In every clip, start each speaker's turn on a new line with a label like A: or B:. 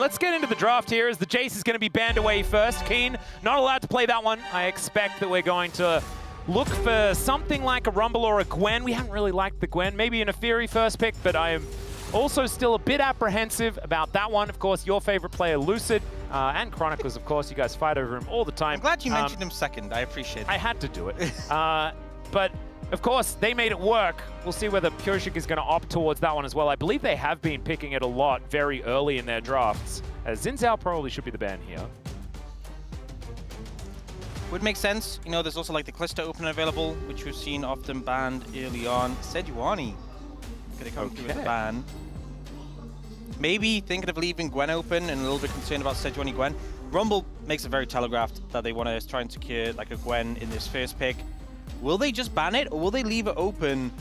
A: let's get into the draft here as the Jace is going to be banned away first. Keen, not allowed to play that one. I expect that we're going to look for something like a Rumble or a Gwen. We haven't really liked the Gwen. Maybe an Afiri first pick, but I am also still a bit apprehensive about that one. Of course, your favorite player, Lucid, and Chronicles, of course. You guys fight over him all the time.
B: I'm glad you mentioned him second. I appreciate it.
A: I had to do it. But, of course, they made it work. We'll see whether Pureshik is going to opt towards that one as well. I believe they have been picking it a lot very early in their drafts. Xin Zhao probably should be the ban here.
B: Would make sense. You know, there's also like the Callisto opener available, which we've seen often banned early on. Sejuani gonna come through with a ban. Maybe thinking of leaving Gwen open and a little bit concerned about Sejuani Gwen. Rumble makes it very telegraphed that they want to try and secure like a Gwen in this first pick. Will they just ban it, or will they leave it open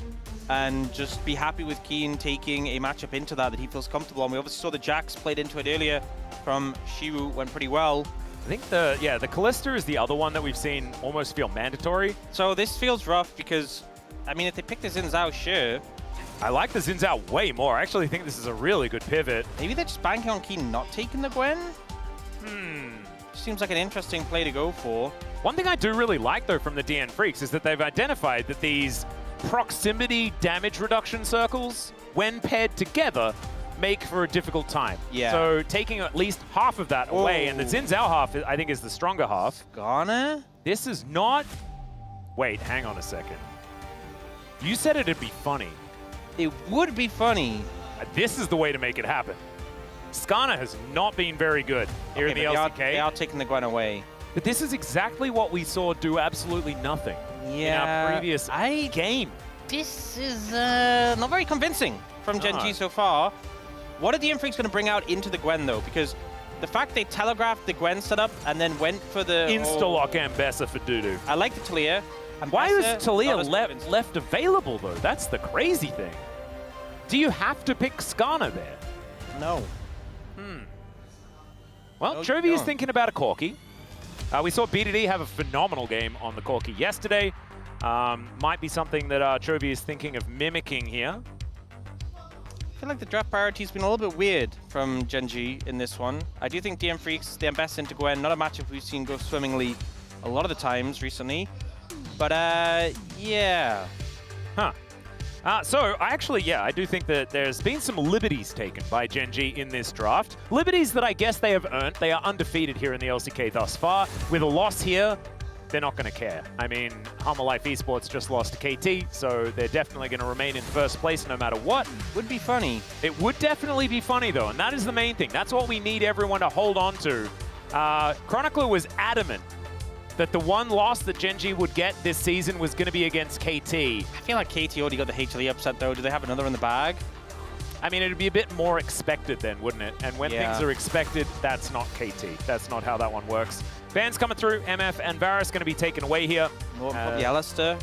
B: and just be happy with Keen taking a matchup into that he feels comfortable on? We obviously saw the Jax played into it earlier from Shiru, went pretty well.
A: I think the Callisto is the other one that we've seen almost feel mandatory.
B: So this feels rough because, I mean, if they pick the Xin Zhao, sure.
A: I like the Xin Zhao way more. I actually think this is a really good pivot.
B: Maybe they're just banking on Keen not taking the Gwen? Seems like an interesting play to go for.
A: One thing I do really like, though, from the DN Freaks is that they've identified that these proximity damage reduction circles, when paired together, make for a difficult time.
B: Yeah.
A: So taking at least half of that away, and the Xin Zhao half, I think, is the stronger half.
B: Ghana?
A: This is not... Wait, hang on a second. You said it'd be funny.
B: It would be funny.
A: This is the way to make it happen. Skana has not been very good here in the LCK.
B: They are taking the Gwen away.
A: But this is exactly what we saw do absolutely nothing in our previous game.
B: This is not very convincing from GENG so far. What are the DN Freaks going to bring out into the Gwen, though? Because the fact they telegraphed the Gwen setup and then went for the...
A: Insta-lock Ambessa for Dudu.
B: I like the Talia.
A: Why is Talia left available, though? That's the crazy thing. Do you have to pick Skana there?
B: No.
A: Well, Chovy is thinking about a Corki. We saw BDD have a phenomenal game on the Corki yesterday. Might be something that Chovy is thinking of mimicking here.
B: I feel like the draft priority has been a little bit weird from GENG in this one. I do think DN Freaks, the Ambessa into Gwen, not a matchup we've seen go swimmingly a lot of the times recently. But, yeah. So, I do think that there's been some liberties taken by GENG in this draft. Liberties that I guess they have earned. They are undefeated here in the LCK thus far. With a loss here, they're not going to care. I mean, Humble Life Esports just lost to KT, so they're definitely going to remain in first place no matter what. Would be funny.
A: It would definitely be funny, though, and that is the main thing. That's what we need everyone to hold on to. Chronicler was adamant that the one loss that GENG would get this season was going to be against KT.
B: I feel like KT already got the HLE upset, though. Do they have another in the bag?
A: I mean, it'd be a bit more expected then, wouldn't it? And when things are expected, that's not KT. That's not how that one works. Bans coming through. MF and Varus going to be taken away here.
B: Probably Alistair.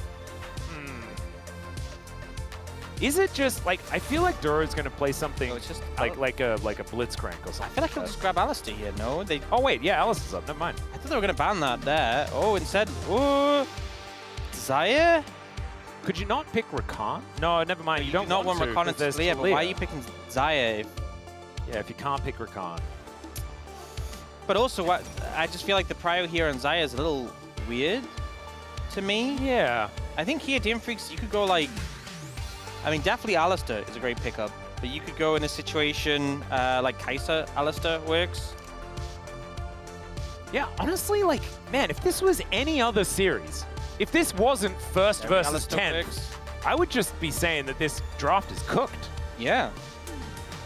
A: Is it just, like, I feel like Duro's going to play something
B: it's just
A: like a Blitzcrank or something.
B: I feel like he'll just grab Alistair here, no?
A: Oh, wait, yeah, Alistair's up. Never mind.
B: I thought they were going to ban that there. Oh, instead, Zaya?
A: Could you not pick Rakan? No, never mind. You don't
B: not
A: want
B: Rakan and Talia, but why are you picking Zaya?
A: If you can't pick Rakan.
B: But also, I just feel like the prio here on Zaya is a little weird to me.
A: Yeah.
B: I think here, DN Freaks, you could go like... I mean, definitely Alistair is a great pickup, but you could go in a situation like Kai'Sa Alistair works.
A: Yeah, honestly, like, man, if this was any other series, if this wasn't first versus 10th, I would just be saying that this draft is cooked.
B: Yeah.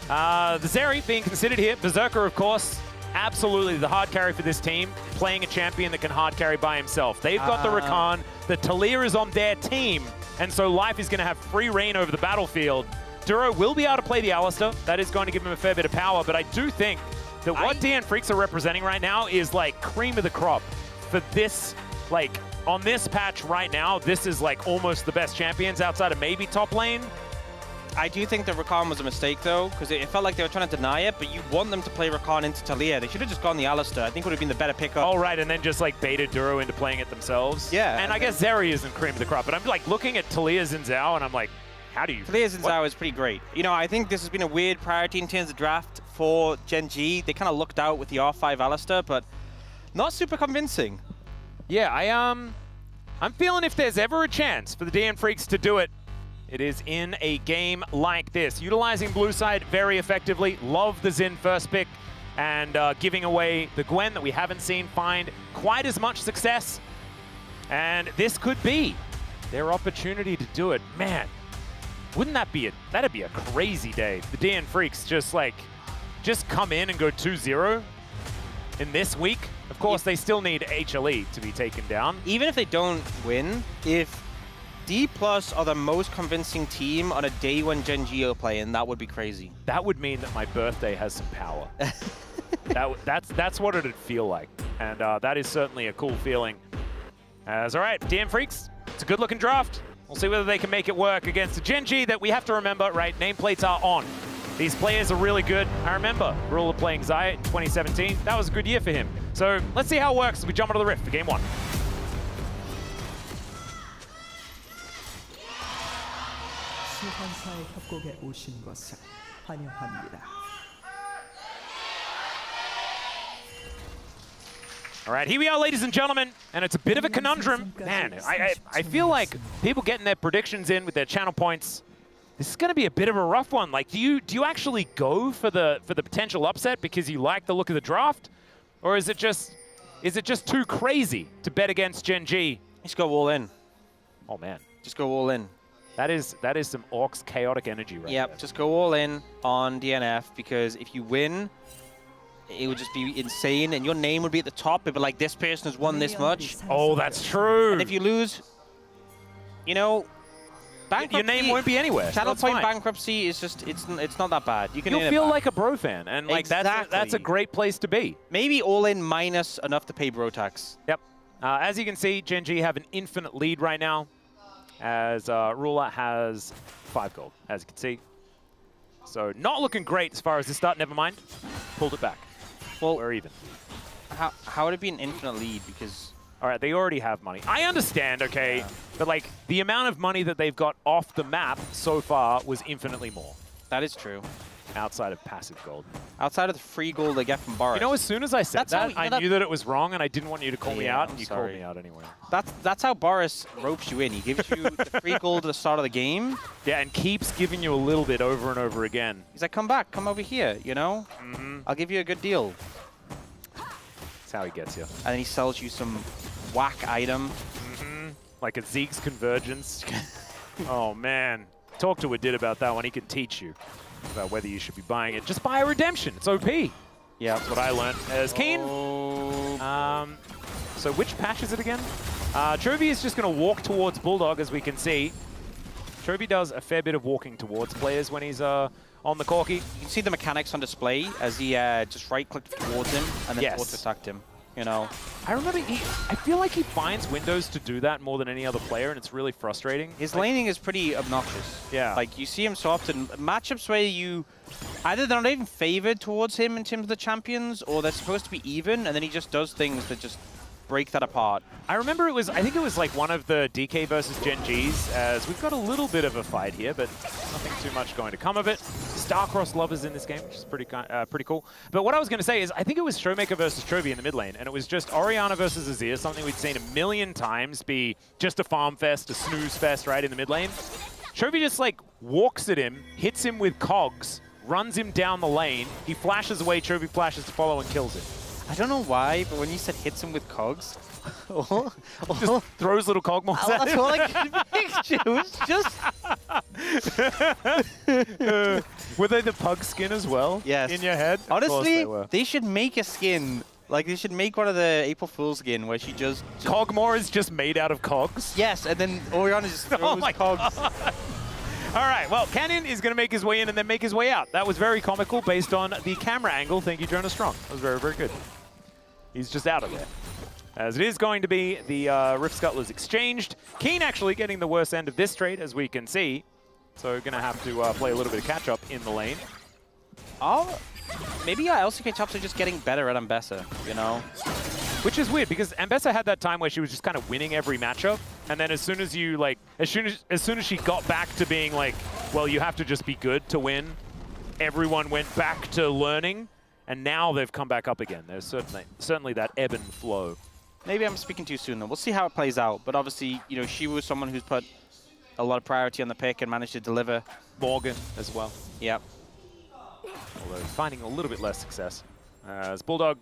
A: The Zeri being considered here. Berserker, of course, absolutely the hard carry for this team, playing a champion that can hard carry by himself. They've got the Rakan, the Talia is on their team, and so Life is going to have free reign over the battlefield. Duro will be able to play the Alistair. That is going to give him a fair bit of power, but I do think that what DN Freaks are representing right now is like cream of the crop for this, like, on this patch right now, this is like almost the best champions outside of maybe top lane.
B: I do think that Rakan was a mistake, though, because it felt like they were trying to deny it, but you want them to play Rakan into Talia. They should have just gone the Alistair. I think it would have been the better pickup.
A: Oh, right, and then just, like, baited Duro into playing it themselves.
B: Yeah.
A: And I guess Zeri isn't cream of the crop, but I'm, like, looking at Talia Xin Zhao, and I'm like, how do you...
B: Talia Xin Zhao is pretty great. You know, I think this has been a weird priority in terms of draft for GENG. They kind of looked out with the R5 Alistair, but not super convincing.
A: Yeah, I'm feeling if there's ever a chance for the DN Freaks to do it, it is in a game like this. Utilizing blue side very effectively. Love the Xin first pick and giving away the Gwen that we haven't seen find quite as much success. And this could be their opportunity to do it. Man, wouldn't that be that'd be a crazy day. The DN Freaks just come in and go 2-0 in this week. Of course, they still need HLE to be taken down.
B: Even if they don't win, if D+ are the most convincing team on a day when GENG are playing, that would be crazy.
A: That would mean that my birthday has some power. That's what it'd feel like. And that is certainly a cool feeling. All right, DN Freaks, it's a good-looking draft. We'll see whether they can make it work against the GENG that we have to remember, right? Nameplates are on. These players are really good. I remember Ruler playing Xayah in 2017. That was a good year for him. So let's see how it works as we jump into the Rift for game 1.
C: 시환사의 협곡에 오신 것을 환영합니다.
A: All right, here we are, ladies and gentlemen, and it's a bit of a conundrum. Man, I feel like people getting their predictions in with their channel points, this is going to be a bit of a rough one. Like, do you actually go for the potential upset because you like the look of the draft, or is it just too crazy to bet against GENG?
B: Just go all in.
A: Oh man,
B: Just go all in.
A: that is some Orcs chaotic energy right
B: Yep,
A: there.
B: just go all in on DNF, because if you win, it would just be insane, and your name would be at the top. It'd be like, this person has won this much.
A: Oh, that's true.
B: And if you lose, you know,
A: Your name won't be anywhere.
B: Channel
A: That's
B: point
A: fine.
B: bankruptcy is just, it's not that bad. You can
A: You'll
B: earn it
A: feel
B: back.
A: like a bro fan, and like that's a
B: Exactly.
A: great place to be.
B: Maybe all in minus enough to pay bro tax.
A: Yep. As you can see, GENG have an infinite lead right now, as Ruler has 5 gold, as you can see. So not looking great as far as the start. Never mind. Pulled it back.
B: Well,
A: We're even.
B: how would it be an infinite lead? Because
A: All right, they already have money. I understand, okay, but like the amount of money that they've got off the map so far was infinitely more
B: that is true.
A: outside of passive gold.
B: Outside of the free gold they get from Boris.
A: You know, as soon as I said
B: That's how
A: that,
B: we-
A: I knew that it was wrong, and I didn't want you to call me
B: Yeah,
A: out,
B: I'm
A: and you
B: sorry.
A: called me out anyway.
B: That's how Boris ropes you in. He gives you the free gold at the start of the game.
A: Yeah, and keeps giving you a little bit over and over again.
B: He's like, come back, come over here, you know? I'll give you a good deal.
A: That's how he gets you.
B: And then he sells you some whack item.
A: Like a Zeke's Convergence. Oh, man. Talk to Adid about that one. He can teach you about whether you should be buying it. Just buy a Redemption. It's OP.
B: Yeah.
A: That's what I learned as Keen.
B: Oh.
A: So which patch is it again? Chovy is just going to walk towards Bulldog, as we can see. Chovy does a fair bit of walking towards players when he's on the Corki.
B: You can see the mechanics on display as he just right-clicked towards him and then
A: Yes.
B: auto-attacked him. You know?
A: I remember I feel like he finds windows to do that more than any other player, and it's really frustrating.
B: His laning is pretty obnoxious.
A: Yeah.
B: Like, you see him so often. Matchups where either they're not even favored towards him in terms of the champions, or they're supposed to be even, and then he just does things that just break that apart.
A: I remember I think it was like one of the DK versus GENGs, as we've got a little bit of a fight here, but nothing too much going to come of it. Starcross lovers in this game, which is pretty cool. But what I was going to say is, I think it was Showmaker versus Chovy in the mid lane, and it was just Orianna versus Azir, something we'd seen a million times be just a farm fest, a snooze fest, right, in the mid lane. Chovy just like walks at him, hits him with cogs, runs him down the lane, he flashes away, Chovy flashes to follow and kills him.
B: I don't know why, but when you said hits him with cogs,
A: Just throws little cog moss at
B: that's
A: him.
B: all I can picture. It was just...
A: Were they the pug skin as well?
B: Yes.
A: In your head? Of course
B: Honestly,
A: they were.
B: they should make a skin. Like, they should make one of the April Fool's skin where she just...
A: Cogmore is just made out of cogs?
B: Yes, and then Orianna just throws
A: Oh my
B: cogs.
A: God. All right, well, Canyon is going to make his way in and then make his way out. That was very comical based on the camera angle. Thank you, Jonas Strong. That was very, very good. He's just out of there. As it is going to be the Rift Scuttlers exchanged. Keen actually getting the worst end of this trade, as we can see. So going to have to play a little bit of catch-up in the lane.
B: Maybe LCK tops are just getting better at Ambessa, you know?
A: Which is weird, because Ambessa had that time where she was just kind of winning every matchup, and then as soon as you, like, as soon as she got back to being like, well, you have to just be good to win, everyone went back to learning, and now they've come back up again. There's certainly that ebb and flow.
B: Maybe I'm speaking too soon, though. We'll see how it plays out. But obviously, you know, she was someone who's put a lot of priority on the pick and managed to deliver.
A: Morgan as well.
B: Yep.
A: Although finding a little bit less success. As Bulldog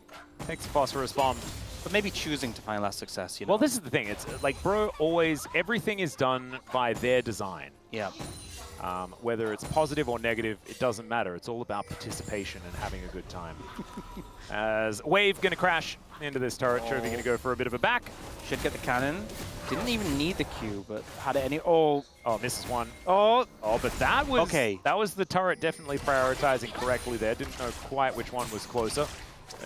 A: takes a phosphorus bomb.
B: But maybe choosing to find less success, you know?
A: Well, this is the thing. It's like, bro, always, everything is done by their design.
B: Yeah.
A: Whether it's positive or negative, it doesn't matter. It's all about participation and having a good time. As Wave going to crash into this turret, Chovy going to go for a bit of a back.
B: Should get the cannon. Didn't even need the Q, but had it any... Oh,
A: misses one.
B: Oh,
A: but that was...
B: Okay.
A: That was the turret definitely prioritizing correctly there. Didn't know quite which one was closer.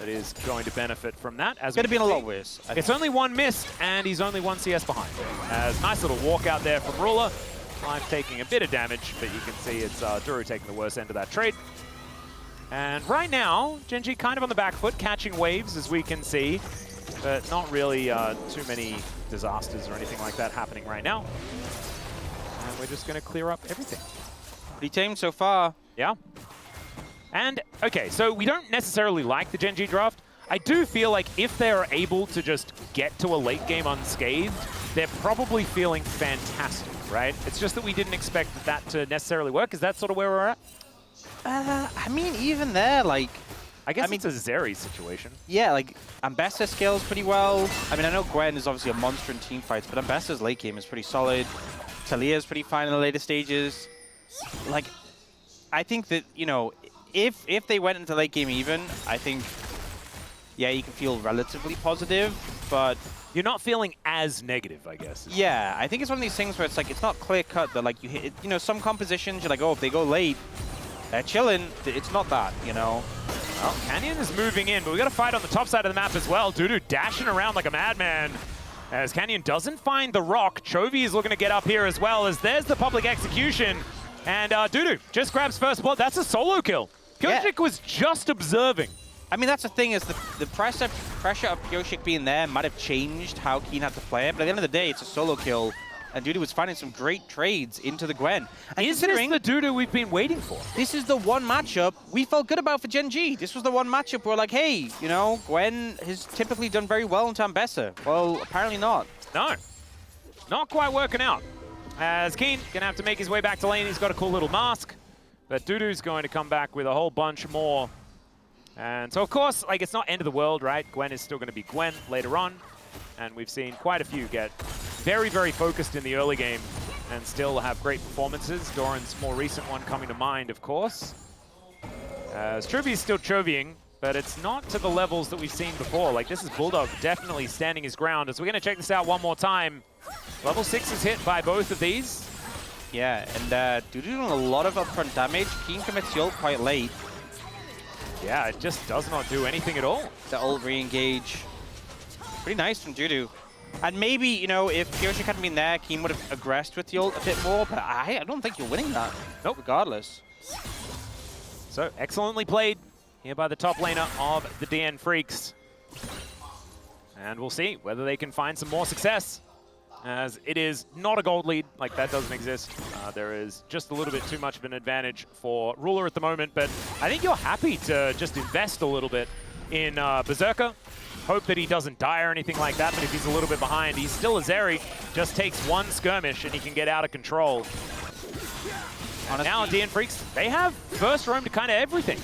A: It is going to benefit from that. As
B: could have been a lot worse.
A: It's only one missed, and he's only one CS behind. As nice little walk out there from Ruler. Live taking a bit of damage, but you can see it's Duru taking the worst end of that trade. And right now, GENG kind of on the back foot, catching waves, as we can see, but not really too many disasters or anything like that happening right now. And we're just going to clear up everything.
B: Pretty tame so far.
A: Yeah. And, okay, so we don't necessarily like the GENG draft. I do feel like if they're able to just get to a late game unscathed, they're probably feeling fantastic, right? It's just that we didn't expect that to necessarily work. Is that sort of where we're at?
B: I mean, even there, like...
A: I guess it's a Zeri situation.
B: Yeah, like, Ambessa scales pretty well. I mean, I know Gwen is obviously a monster in teamfights, but Ambessa's late game is pretty solid. Talia's pretty fine in the later stages. Like, I think that, you know, if they went into late game even, I think, yeah, you can feel relatively positive, but...
A: You're not feeling as negative, I guess.
B: Yeah, I think it's one of these things where it's like, it's not clear-cut that, like, you hit, you know, some compositions, you're like, oh, if they go late, they're chilling. It's not that, you know?
A: Well, Canyon is moving in, but we got to fight on the top side of the map as well. Dudu dashing around like a madman. As Canyon doesn't find the rock, Chovy is looking to get up here as well, as there's the public execution. And Dudu just grabs first blood. That's a solo kill. Pyosik was just observing.
B: I mean, that's the thing, is the pressure of Pyosik being there might have changed how Keen had to play it, but at the end of the day, it's a solo kill, and Dudu was finding some great trades into the Gwen. And
A: is this the Dudu we've been waiting for?
B: This is the one matchup we felt good about for GENG. This was the one matchup where, like, hey, you know, Gwen has typically done very well into Ambessa. Well, apparently not.
A: No, not quite working out. As Keen gonna have to make his way back to lane. He's got a cool little mask, but Dudu's going to come back with a whole bunch more. And so, of course, like, it's not end of the world, right? Gwen is still going to be Gwen later on. And we've seen quite a few get very, very focused in the early game and still have great performances. Doran's more recent one coming to mind, of course. As Chovy is still Chovying, but it's not to the levels that we've seen before. Like, this is Bulldog definitely standing his ground. As we're going to check this out one more time. Level 6 is hit by both of these.
B: Yeah, and Dudu doing a lot of upfront damage. Keen commits the ult quite late.
A: Yeah, it just does not do anything at all.
B: The ult re-engage. Pretty nice from Dudu. And maybe, you know, if Pyosik hadn't been there, Keen would have aggressed with the ult a bit more, but I don't think you're winning that.
A: Nope.
B: Regardless.
A: So, excellently played here by the top laner of the DN Freaks. And we'll see whether they can find some more success, as it is not a gold lead. Like, that doesn't exist. There is just a little bit too much of an advantage for Ruler at the moment, but I think you're happy to just invest a little bit in Berserker. Hope that he doesn't die or anything like that, but if he's a little bit behind, he's still a Zeri. Just takes one skirmish and he can get out of control. And now DN Freaks, they have first roam to kind of everything.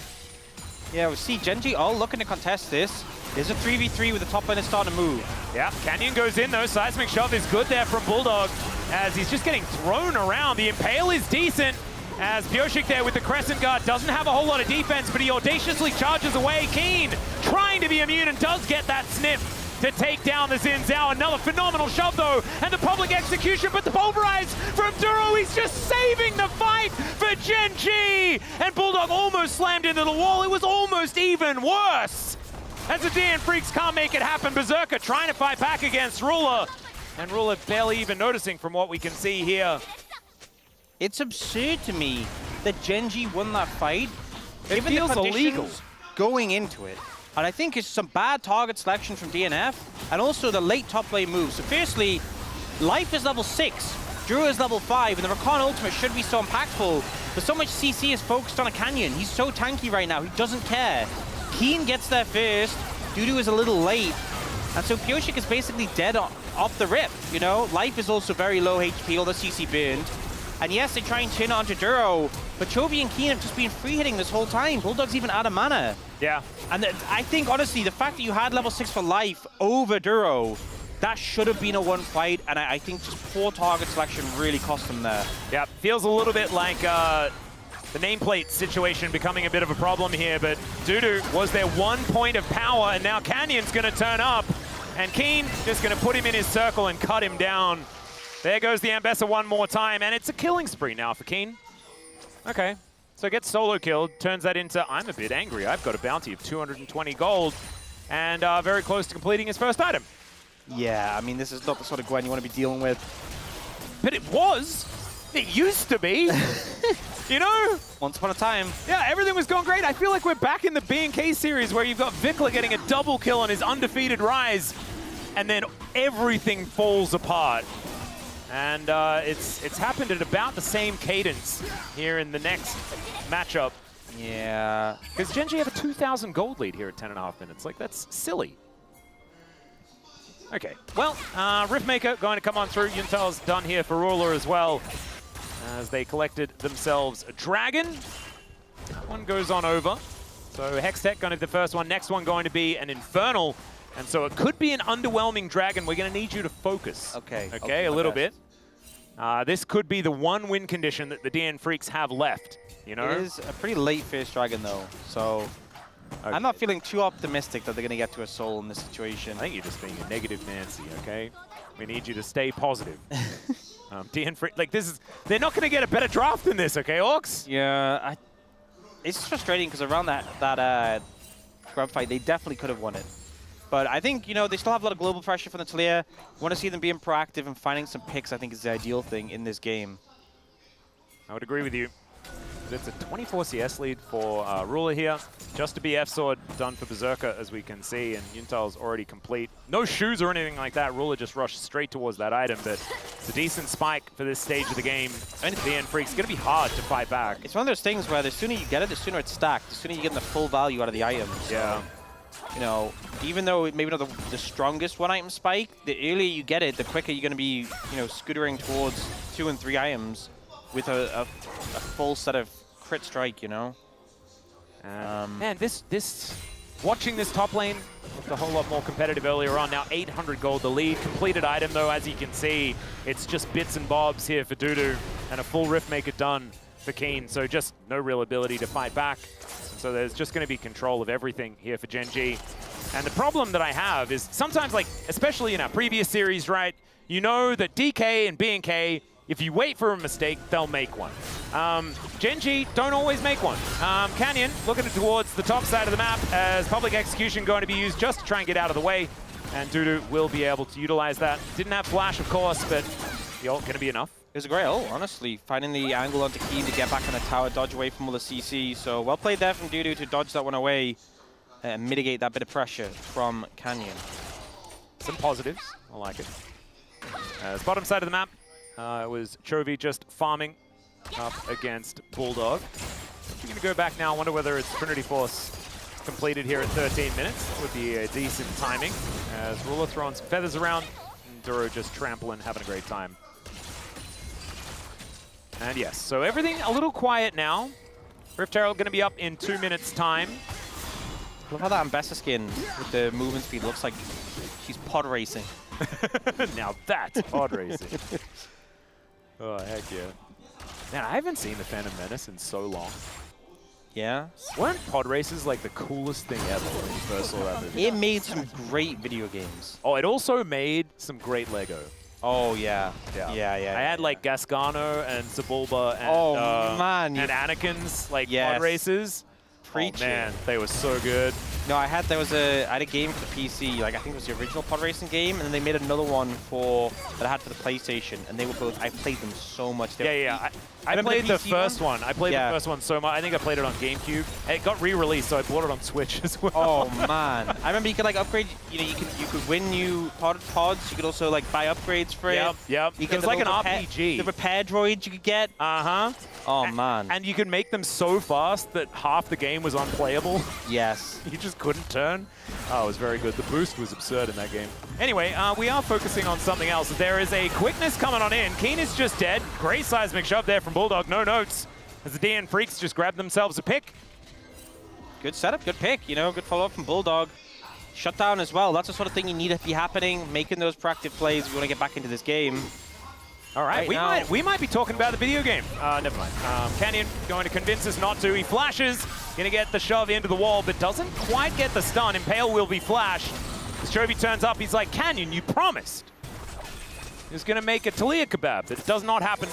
B: Yeah, we see GENG all looking to contest this. There's a 3v3 with the top laner starting to move.
A: Yeah, Canyon goes in though. Seismic Shove is good there from Bulldog, as he's just getting thrown around. The Impale is decent, as Pyosik there with the Crescent Guard doesn't have a whole lot of defense, but he audaciously charges away. Keen trying to be immune and does get that sniff to take down the Xin Zhao. Another phenomenal shove though, and the public execution, but the pulverize from Duro, he's just saving the fight for GENG! And Bulldog almost slammed into the wall. It was almost even worse, as the DN Freaks can't make it happen. Berserker trying to fight back against Ruler, and Ruler barely even noticing from what we can see here.
B: It's absurd to me that GENG won that fight.
A: It feels illegal
B: going into it. And I think it's some bad target selection from DNF, and also the late top lane moves. So firstly, Life is level 6, Drew is level 5, and the Rakan ultimate should be so impactful. But so much CC is focused on a Canyon. He's so tanky right now. He doesn't care. Keen gets there first. Dudu is a little late. And so Pioshik is basically dead off the rip, you know? Life is also very low HP, all the CC burned. And yes, they try and turn it onto Duro, but Chovy and Keen have just been free hitting this whole time. Bulldog's even out of mana.
A: Yeah.
B: And I think, honestly, the fact that you had level 6 for life over Duro, that should have been a one fight, and I think just poor target selection really cost them there.
A: Yeah, feels a little bit like the nameplate situation becoming a bit of a problem here, but Dudu was their 1 point of power, and now Canyon's going to turn up, and Keen just going to put him in his circle and cut him down. There goes the Ambessa one more time, and it's a killing spree now for Keen. Okay, so gets solo killed, turns that into, I'm a bit angry. I've got a bounty of 220 gold, and very close to completing his first item.
B: Yeah, I mean, this is not the sort of Gwen you want to be dealing with.
A: But it was. It used to be. You know?
B: Once upon a time.
A: Yeah, everything was going great. I feel like we're back in the B&K series where you've got Vikla getting a double kill on his undefeated Rise, and then everything falls apart. And it's happened at about the same cadence here in the next matchup.
B: Yeah.
A: Because GENG have a 2,000 gold lead here at 10.5 minutes. Like, that's silly. Okay, well, Riftmaker going to come on through. Yuntal's done here for Ruler as well, as they collected themselves a Dragon. That one goes on over. So Hextech going to be the first one. Next one going to be an Infernal. And so it could be an underwhelming Dragon. We're going to need you to focus.
B: Okay.
A: Okay, a little bit. This could be the one win condition that the DN Freaks have left, you know?
B: It is a pretty late first Dragon, though, so... Okay. I'm not feeling too optimistic that they're going to get to a soul in this situation.
A: I think you're just being a negative Nancy, okay? We need you to stay positive. DN Freaks, like this is, they're not going to get a better draft than this, okay, Orcs?
B: Yeah, it's frustrating because around that grub fight, they definitely could have won it. But I think, you know, they still have a lot of global pressure from the Talia. Want to see them being proactive and finding some picks, I think, is the ideal thing in this game.
A: I would agree with you. It's a 24 CS lead for Ruler here. Just a BF sword done for Berserker, as we can see, and Yuntal's already complete. No shoes or anything like that. Ruler just rushed straight towards that item, but it's a decent spike for this stage of the game. And the DN Freaks, it's going to be hard to fight back.
B: It's one of those things where the sooner you get it, the sooner it's stacked. The sooner you get the full value out of the items.
A: Yeah.
B: You know, even though it maybe not the strongest one-item spike, the earlier you get it, the quicker you're going to be, you know, scootering towards 2 and 3 items with a full set of crit strike, you know?
A: Man, watching this top lane looked a whole lot more competitive earlier on. Now 800 gold the lead. Completed item, though, as you can see, it's just bits and bobs here for Dudu, and a full Riftmaker done for Keen, so just no real ability to fight back. So there's just going to be control of everything here for GENG. And the problem that I have is sometimes, like, especially in our previous series, right, you know that DK and B&K, if you wait for a mistake, they'll make one. GENG don't always make one. Canyon looking towards the top side of the map as public execution going to be used just to try and get out of the way. And Dudu will be able to utilize that. Didn't have flash, of course, but the ult going to be enough.
B: It was a great ult, honestly. Finding the angle onto Keen to get back on the tower, dodge away from all the CC. So well played there from Dudu to dodge that one away and mitigate that bit of pressure from Canyon.
A: Some positives. I like it. As bottom side of the map, it was Chovy just farming up against Bulldog. We're going to go back now. I wonder whether it's Trinity Force completed here at 13 minutes. That would be a decent timing. As Ruler throwing some feathers around, and Duro just trampling, having a great time. And yes, so everything a little quiet now. Rift Herald going to be up in 2 minutes' time.
B: I love how that Ambessa skin with the movement speed looks like she's pod racing.
A: Now that's pod racing. Oh, heck yeah. Man, I haven't seen the Phantom Menace in so long.
B: Yeah?
A: Weren't pod races like the coolest thing ever when you first saw that movie?
B: It made some great video games.
A: Oh, it also made some great Lego.
B: Oh, yeah.
A: Yeah.
B: I
A: had like Gasgano and Sebulba and,
B: man,
A: and Anakin's like
B: yes.
A: pod races.
B: Preach
A: oh, man, they were so good.
B: No, I had a game for the PC, like I think it was the original pod racing game, and then they made another one that I had for the PlayStation, and they were both. I played them so much.
A: Yeah. I played the first one. I played the first one so much. I think I played it on GameCube. It got re-released, so I bought it on Switch as well.
B: Oh man, I remember you could like upgrade. You know, you could win new pods. You could also like buy upgrades for it.
A: Yep.
B: You
A: It was like an RPG.
B: The repair droids you could get. Oh man.
A: And you could make them so fast that half the game was unplayable.
B: Yes.
A: You just couldn't turn. Oh, it was very good. The boost was absurd in that game. Anyway, we are focusing on something else. There is a quickness coming on in. Keen is just dead. Great seismic shove there from Bulldog. No notes. As the DN Freaks just grabbed themselves a pick.
B: Good setup, good pick. You know, good follow-up from Bulldog. Shutdown as well. That's the sort of thing you need to be happening. Making those proactive plays if you want to get back into this game.
A: All right, we might be talking about the video game. Never mind. Canyon going to convince us not to. He flashes, going to get the shove into the wall, but doesn't quite get the stun. Impale will be flash. As Chovy turns up, he's like, Canyon, you promised. He's going to make a Talia kebab. That does not happen.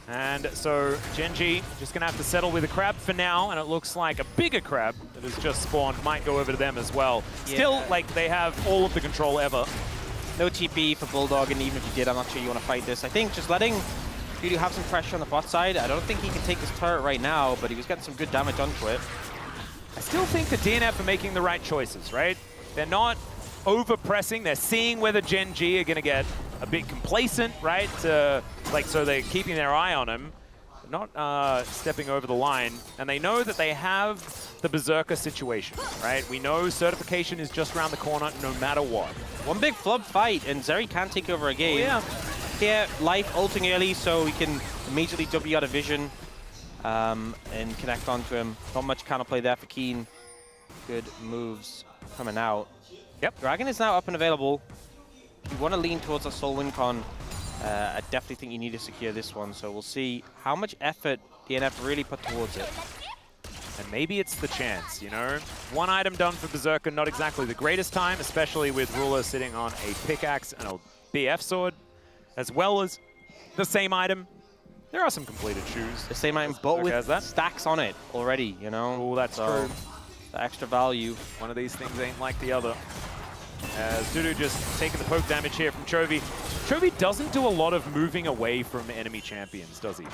A: And so GENG just going to have to settle with a crab for now, and it looks like a bigger crab that has just spawned might go over to them as well.
B: Yeah.
A: Still, like, they have all of the control ever.
B: No TP for Bulldog, and even if you did, I'm not sure you want to fight this. I think just letting Dudu have some pressure on the bot side. I don't think he can take this turret right now, but he was getting some good damage onto it.
A: I still think the DNF are making the right choices, right? They're not over-pressing. They're seeing whether GENG are going to get a bit complacent, right? So they're keeping their eye on him, not stepping over the line. And they know that they have the Berserker situation, right? We know certification is just around the corner no matter what.
B: One big flub fight, and Zeri can take over a game.
A: Oh, yeah.
B: Here, Life ulting early, so he can immediately W out of vision and connect onto him. Not much counterplay there for Keen. Good moves coming out.
A: Yep.
B: Dragon is now up and available. If you want to lean towards a Soul Win Con, I definitely think you need to secure this one. So we'll see how much effort DNF really put towards it.
A: And maybe it's the chance, you know? One item done for Berserker, not exactly the greatest time, especially with Ruler sitting on a pickaxe and a BF sword, as well as the same item. There are some completed shoes.
B: The same item, but with stacks on it already, you know?
A: Oh, that's true.
B: The extra value.
A: One of these things ain't like the other. As Dudu just taking the poke damage here from Chovy. Chovy doesn't do a lot of moving away from enemy champions, does he?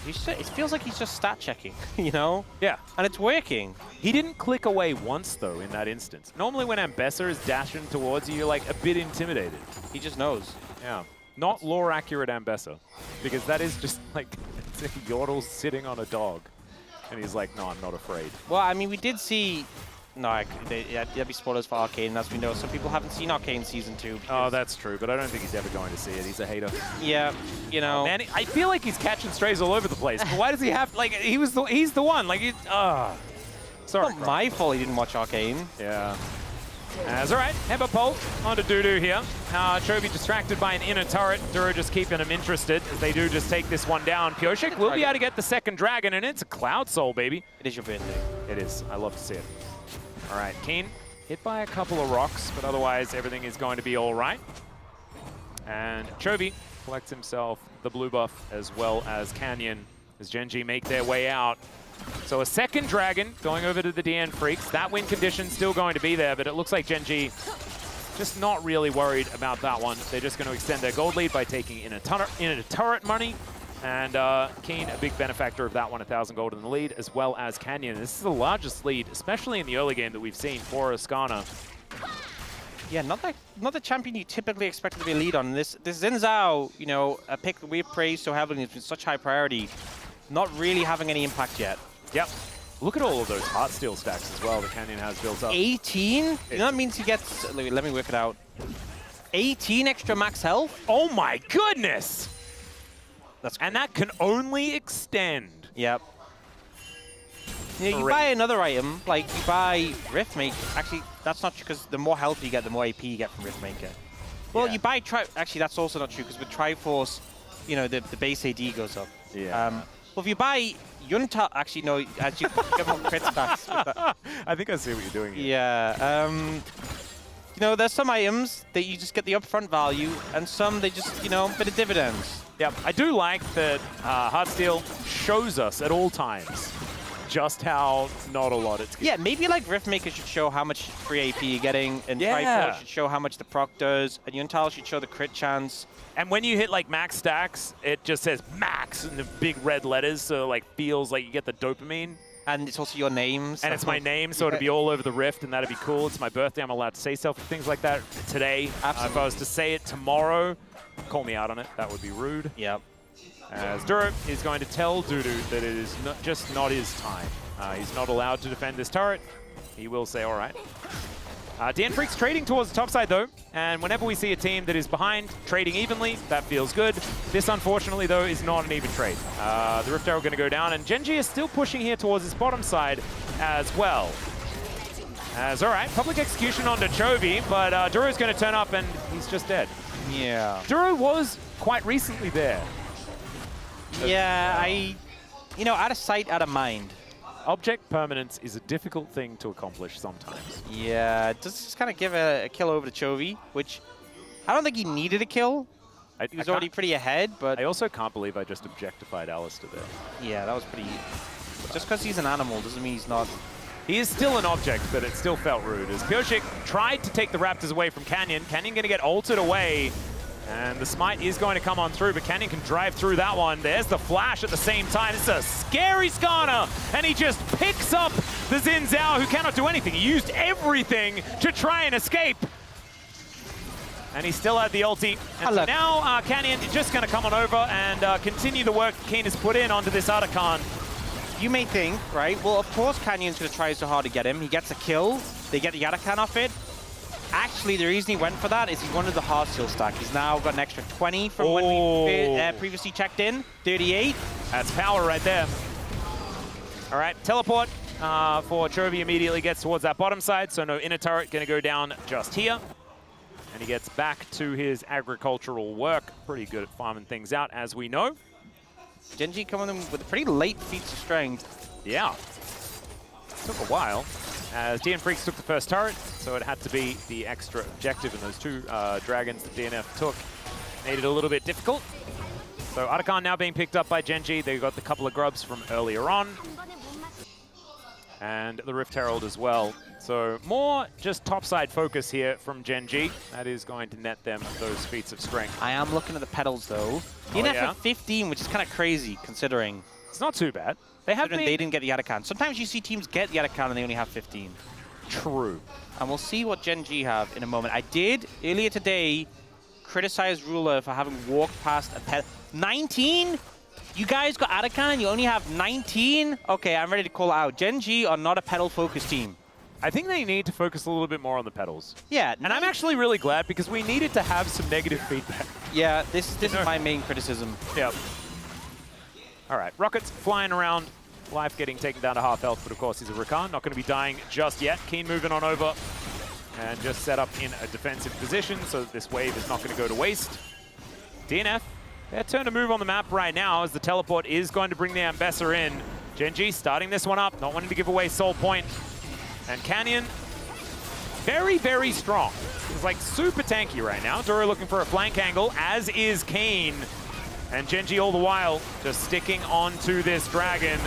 B: It feels like he's just stat checking, you know?
A: Yeah.
B: And it's working.
A: He didn't click away once, though, in that instance. Normally when Ambessa is dashing towards you, you're like a bit intimidated.
B: He just knows.
A: Yeah. Not lore-accurate Ambessa, because that is just like it's a Yordle sitting on a dog. And he's like, no, I'm not afraid.
B: Well, I mean, we did see... No, that'd be spoilers for Arcane, as we know. Some people haven't seen Arcane Season 2.
A: Oh, that's true, but I don't think he's ever going to see it. He's a hater.
B: Yeah, you know.
A: Oh, man, I feel like he's catching strays all over the place. But why does he have, like, he's the one. Like, sorry.
B: It's not my fault he didn't watch Arcane.
A: Yeah. That's all right. Headbutt pole onto Dudu here. Chovy distracted by an inner turret. Dura just keeping him interested as they do just take this one down. Pioshik will be able to get the second dragon, and it's a Cloud Soul, baby.
B: It is your birthday.
A: It is. I love to see it. All right, Keen hit by a couple of rocks, but otherwise everything is going to be all right. And Chovy collects himself the blue buff as well as Canyon as GENG make their way out. So a second dragon going over to the DN Freaks. That win condition still going to be there, but it looks like GENG just not really worried about that one. They're just going to extend their gold lead by taking in a turret money. And Keen, a big benefactor of that one, 1,000 gold in the lead, as well as Canyon. This is the largest lead, especially in the early game that we've seen for Ascana.
B: Yeah, not the champion you typically expect to be a lead on. This Xin Zhao, you know, a pick that we've praised so heavily, it's been such high priority, not really having any impact yet.
A: Yep. Look at all of those Heartsteel stacks as well that Canyon has built up.
B: 18? You know that means he gets, let me work it out. 18 extra max health?
A: Oh my goodness!
B: And
A: that can only extend.
B: Yep. You know, you buy another item, like you buy Riftmaker. Actually, that's not true, because the more health you get, the more AP you get from Riftmaker. Well, you buy actually, that's also not true, because with Triforce, you know, the base AD goes up.
A: Yeah.
B: Well, if you buy Yunta, actually, no, actually, you get more crit stats with that.
A: I think I see what you're doing here.
B: Yeah. You know, there's some items that you just get the upfront value, and some they just, you know, a bit of dividends.
A: Yep, I do like that Heartsteel shows us at all times just how not a lot it's
B: Yeah, maybe like Riftmaker should show how much free AP you're getting, and
A: Yeah.
B: Triforce should show how much the proc does, and Yuntal should show the crit chance.
A: And when you hit like max stacks, it just says max in the big red letters, so like feels like you get the dopamine.
B: And it's also your name. So
A: And it's my name, so it'd be all over the Rift, and that'd be cool. It's my birthday. I'm allowed to say stuff, things like that today. If I was to say it tomorrow, call me out on it. That would be rude.
B: Yep.
A: As Duro is going to tell Dudu that it is just not his time. He's not allowed to defend this turret. He will say, all right. DNFreak's trading towards the top side, though, and whenever we see a team that is behind, trading evenly, that feels good. This, unfortunately, though, is not an even trade. The Rift Arrow going to go down, and GENG is still pushing here towards his bottom side as well. As, all right, public execution onto Chovy, but Duro's going to turn up, and he's just dead.
B: Yeah.
A: Duro was quite recently there.
B: Yeah, you know, out of sight, out of mind.
A: Object permanence is a difficult thing to accomplish sometimes.
B: Yeah, just kind of give a kill over to Chovy, which I don't think he needed a kill. He was already pretty ahead, but...
A: I also can't believe I just objectified Alistair there.
B: Yeah, that was pretty... Just because he's an animal doesn't mean he's not...
A: He is still an object, but it still felt rude. As Pyosik tried to take the Raptors away from Canyon. Canyon going to get ulted away. And the smite is going to come on through, but Canyon can drive through that one. There's the flash at the same time. It's a scary Skarner, and he just picks up the Xin Zhao, who cannot do anything. He used everything to try and escape. And he still had the ulti. And so now Canyon is just going to come on over and continue the work Keen has put in onto this Arakan.
B: You may think, right, well, of course Canyon's going to try so hard to get him. He gets a kill. They get the Arakan off it. Actually, the reason he went for that is he wanted the hard steel stack. He's now got an extra 20 from when we previously checked in. 38.
A: That's power right there. All right, teleport for Chovy immediately gets towards that bottom side, so no inner turret going to go down just here. And he gets back to his agricultural work. Pretty good at farming things out, as we know.
B: GENG coming in with pretty late feats of strength.
A: Yeah. Took a while. As DNFreaks took the first turret, so it had to be the extra objective, and those two dragons that DNF took made it a little bit difficult. So Arakan now being picked up by GENG. They got the couple of grubs from earlier on. And the Rift Herald as well. So more just topside focus here from GENG. That is going to net them those feats of strength.
B: I am looking at the pedals, though. DNF at 15, which is kind of crazy, considering.
A: It's not too bad. They
B: didn't get the Arakan. Sometimes you see teams get the Arakan and they only have 15.
A: True.
B: And we'll see what GENG have in a moment. I did, earlier today, criticize Ruler for having walked past a pedal. 19? You guys got Arakan and you only have 19? Okay, I'm ready to call it out. GENG are not a pedal-focused team.
A: I think they need to focus a little bit more on the pedals.
B: Yeah.
A: And I'm actually really glad because we needed to have some negative feedback.
B: Yeah, this is my main criticism.
A: Yep. All right, Rockets flying around. Life getting taken down to half health, but of course he's a Rakan. Not going to be dying just yet. Keen moving on over and just set up in a defensive position so that this wave is not going to go to waste. DNF, their turn to move on the map right now as the teleport is going to bring the Ambassador in. GENG starting this one up, not wanting to give away Soul Point. And Canyon, very, very strong. He's like super tanky right now. Duro looking for a flank angle, as is Keen. And GENG all the while just sticking onto this dragon.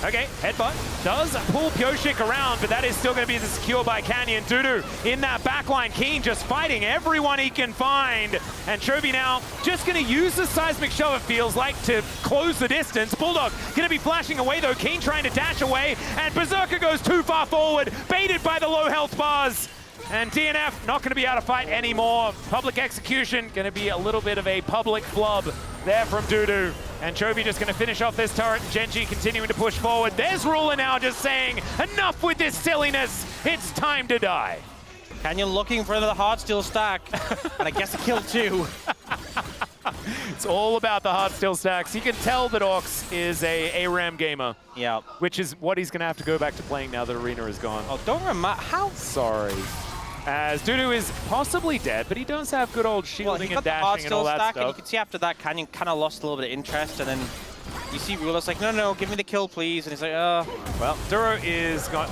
A: Okay, headbutt does pull Pyosik around, but that is still going to be secure by Canyon. Dudu in that backline. Keen just fighting everyone he can find. And Chovy now just going to use the seismic shove, it feels like, to close the distance. Bulldog going to be flashing away, though. Keen trying to dash away, and Berserker goes too far forward, baited by the low health bars. And DNF not going to be able to fight anymore. Public execution going to be a little bit of a public flub there from Dudu. And Chovy just going to finish off this turret. GENG continuing to push forward. There's Ruler now just saying, enough with this silliness. It's time to die.
B: Canyon looking for another hard steel stack. And I guess a kill too.
A: It's all about the hard steel stacks. You can tell that Orcs is a ARAM gamer.
B: Yeah.
A: Which is what he's going to have to go back to playing now that Arena is gone.
B: Oh, don't remind. How?
A: Sorry. As Dudu is possibly dead, but he does have good old shielding and dashing and all that stuff.
B: And you can see after that, Canyon kind of lost a little bit of interest, and then you see Ruler's like, no, give me the kill, please. And he's like,
A: Well, Duro is going,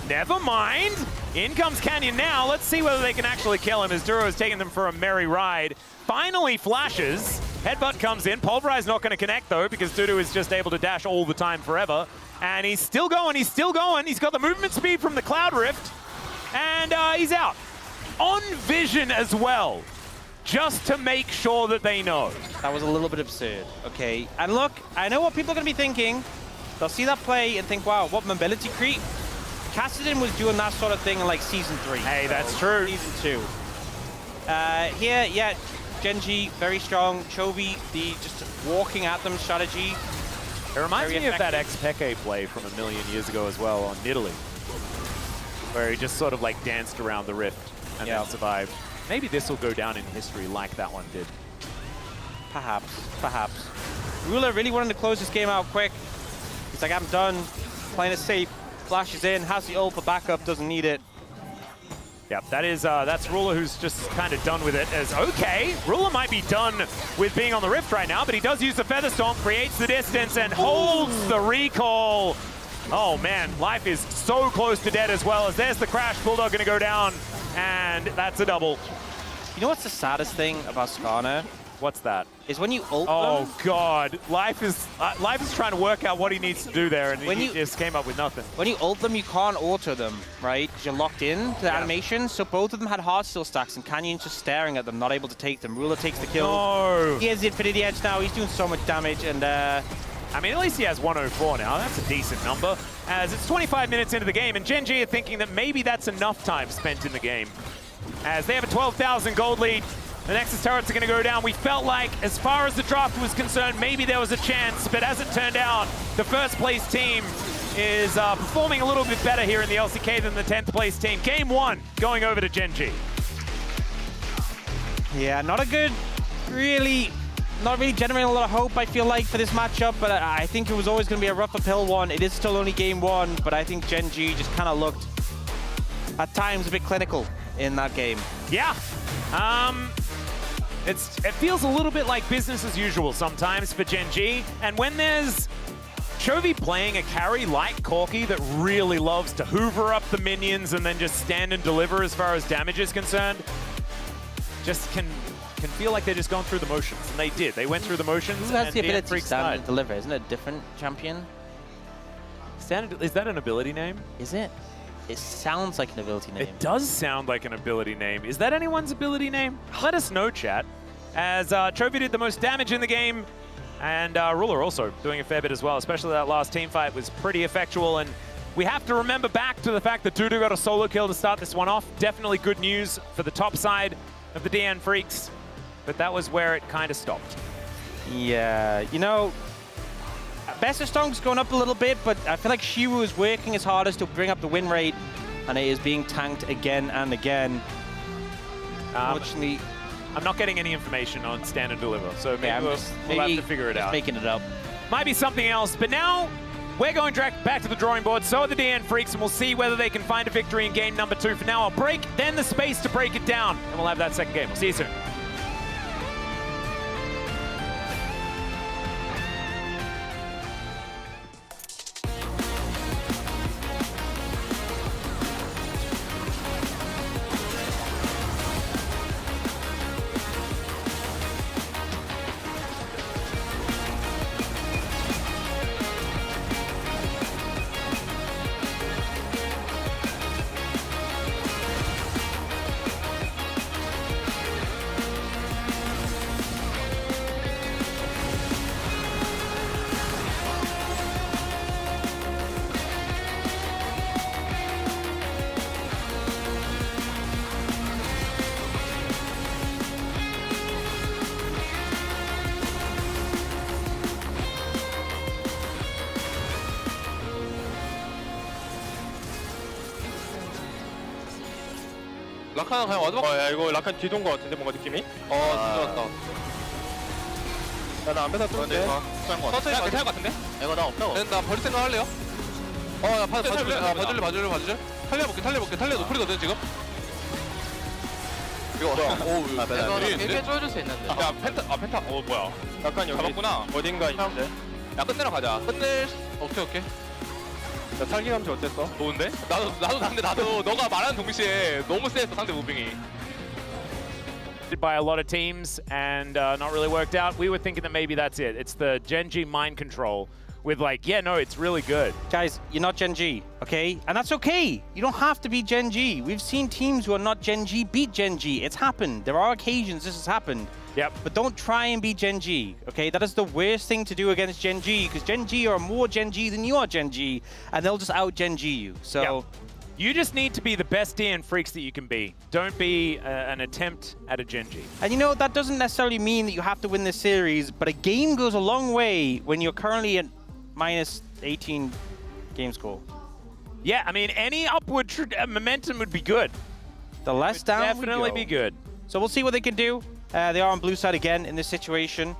A: never mind. In comes Canyon now. Let's see whether they can actually kill him as Duro is taking them for a merry ride. Finally flashes. Headbutt comes in. Pulverize not going to connect, though, because Dudu is just able to dash all the time forever. And he's still going, he's still going. He's got the movement speed from the Cloud Rift. And he's out. On vision as well, just to make sure that they know.
B: That was a little bit absurd. Okay, and look, I know what people are going to be thinking. They'll see that play and think, wow, what mobility creep. Kassadin was doing that sort of thing in like Season 3.
A: Hey, that's true.
B: Season 2. Here, yeah, GENG, very strong. Chovy, the just walking at them strategy.
A: It reminds me of that ex-Peke play from a million years ago as well on Italy, where he just sort of like danced around the rift and then survived. Maybe this will go down in history like that one did.
B: Perhaps, perhaps. Ruler really wanted to close this game out quick. He's like, I'm done. Playing it safe. Flashes in, has the ult for backup, doesn't need it.
A: Yep, that's Ruler who's just kind of done with it as, okay, Ruler might be done with being on the rift right now, but he does use the Feather Stomp, creates the distance, and holds the recall. Oh man, life is so close to dead as well as there's the crash. Bulldog gonna go down, and that's a double.
B: You know what's the saddest thing about Skarner?
A: What's that?
B: Is when you ult them.
A: Oh god, Life is trying to work out what he needs to do there, and he just came up with nothing.
B: When you ult them, you can't auto them, right? Because you're locked in to the animation. So both of them had hard steel stacks, and Canyon's just staring at them, not able to take them. Ruler takes the kill.
A: No.
B: He has the Infinity Edge now. He's doing so much damage, and
A: I mean, at least he has 104 now. That's a decent number. As it's 25 minutes into the game, and GENG are thinking that maybe that's enough time spent in the game. As they have a 12,000 gold lead. The Nexus turrets are going to go down. We felt like, as far as the draft was concerned, maybe there was a chance, but as it turned out, the first place team is performing a little bit better here in the LCK than the 10th place team. Game 1 going over to GENG.
B: Yeah, not really generating a lot of hope, I feel like, for this matchup, but I think it was always going to be a rough uphill one. It is still only game 1, but I think GENG just kind of looked, at times, a bit clinical in that game.
A: Yeah. It feels a little bit like business as usual sometimes for GENG, and when there's Chovy playing a carry like Corki that really loves to hoover up the minions and then just stand and deliver as far as damage is concerned, just can feel like they're just going through the motions, and they did. They went through the motions.
B: Who has
A: and
B: the ability to stand
A: died.
B: and deliver? Isn't it a different champion?
A: Is that an ability name?
B: Is it? It sounds like an ability name.
A: It does sound like an ability name. Is that anyone's ability name? Let us know, chat. As Chovy did the most damage in the game, and Ruler also doing a fair bit as well, especially that last team fight was pretty effectual. And we have to remember back to the fact that Dudu got a solo kill to start this one off. Definitely good news for the top side of the DN Freaks, but that was where it kind of stopped.
B: Yeah, you know, Best of Strong's going up a little bit, but I feel like Shiwu is working his hardest to bring up the win rate, and it is being tanked again and again. Unfortunately,
A: I'm not getting any information on stand and deliver, so maybe we'll have to figure it out.
B: Making it up.
A: Might be something else, but now we're going back to the drawing board. So are the DN Freaks, and we'll see whether they can find a victory in game number 2. For now, I'll break, then the space to break it down, and we'll have that second game. We'll see you soon.
D: 라칸은 그냥 와드박. 야 이거 라칸 뒤돈 거 같은데 뭔가 느낌이? 뒤돌았다. 나 안배사 뚫는데. 천천히 괜찮을 것 같은데?
E: 이거 나 없다고.
D: 나 버릴 생각 할래요? 나 봐줄래. 탈려볼게. 탈려 노플이거든 지금. 이거
E: 이거 길게 쪼여줄 수 있는데.
D: 야 펜타. 뭐야? 약간 여기 잡았구나. 어딘가 있는데. 야 끝내러 가자. 오케이. 야, 살기 감지 어땠어? 좋은데? 나도 너가 말하는 동시에 너무 세했어 상대 무빙이.
A: By a lot of teams and not really worked out. We were thinking that maybe that's it. It's the GENG mind control with like, yeah, no, it's really good.
B: Guys, you're not Gen G, okay? And that's okay. You don't have to be Gen G. We've seen teams who are not Gen G beat Gen G. It's happened. There are occasions this has happened.
A: Yep.
B: But don't try and be Gen G, okay? That is the worst thing to do against Gen G, because Gen G are more Gen G than you are Gen G, and they'll just out Gen G you. So.
A: Yep. You just need to be the best DN freaks that you can be. Don't be an attempt at a Gen G.
B: And you know, that doesn't necessarily mean that you have to win this series, but a game goes a long way when you're currently at minus 18 game score.
A: Yeah, I mean, any upward momentum would be good.
B: The less down
A: Definitely
B: we go.
A: be good.
B: So we'll see what they can do. They are on blue side again in this situation.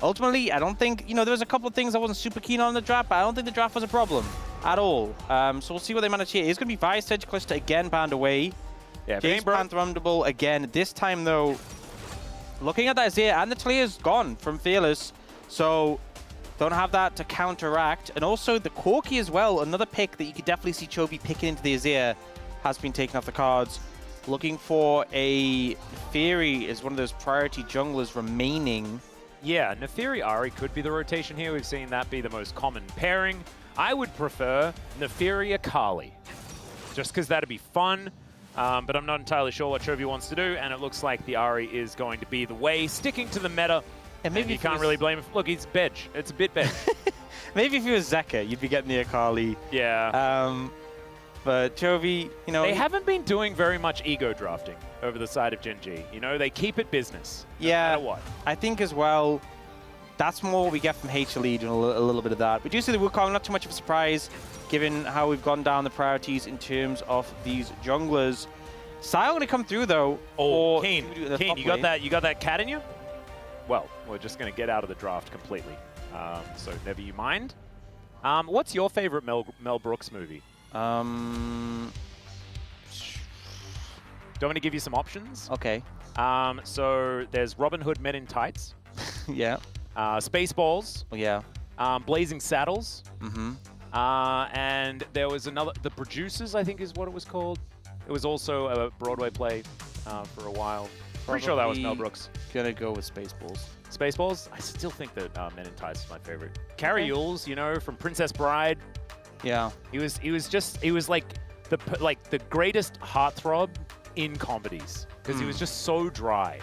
B: Ultimately, I don't think, you know, there was a couple of things I wasn't super keen on in the draft, but I don't think the draft was a problem at all. So we'll see what they manage here. It's going to be Vice, Edge, Calista again banned away.
A: Yeah,
B: James Panther unbannable again. This time, though, looking at that Azir, and the Taliyah's gone from Fearless. So don't have that to counteract. And also the Corki as well, another pick that you could definitely see Chovy picking into the Azir, has been taken off the cards. Looking for a Neferi is one of those priority junglers remaining.
A: Yeah, Neferi Ahri could be the rotation here. We've seen that be the most common pairing. I would prefer Neferi Akali, just because that'd be fun. But I'm not entirely sure what Chovy wants to do, and it looks like the Ahri is going to be the way, sticking to the meta.
B: And maybe
A: you can't really blame him. Look, he's Bedge. It's a bit Bedge.
B: Maybe if he was Zeka, you'd be getting the Akali.
A: Yeah.
B: But Chovy, you know...
A: They haven't been doing very much ego drafting over the side of Gen G. You know, they keep it business.
B: Yeah,
A: No matter what.
B: I think as well, that's more what we get from HLE, doing a little bit of that. We do see the Wukong, not too much of a surprise, given how we've gone down the priorities in terms of these junglers. Sion going to come through, though.
A: Oh, Keen,
B: Keen,
A: you got that cat in you? Well, we're just going to get out of the draft completely. So never you mind. What's your favorite Mel Brooks movie? Do you want me to give you some options?
B: Okay.
A: So there's Robin Hood Men in Tights.
B: Yeah.
A: Spaceballs.
B: Yeah.
A: Blazing Saddles.
B: Mm-hmm.
A: And there was another, The Producers, I think is what it was called. It was also a Broadway play for a while. Pretty sure that was Mel Brooks.
B: Gonna go with Spaceballs.
A: Spaceballs? I still think that Men in Tights is my favorite. Carrie Yules, you know, from Princess Bride.
B: Yeah.
A: He was like the greatest heartthrob in comedies because he was just so dry,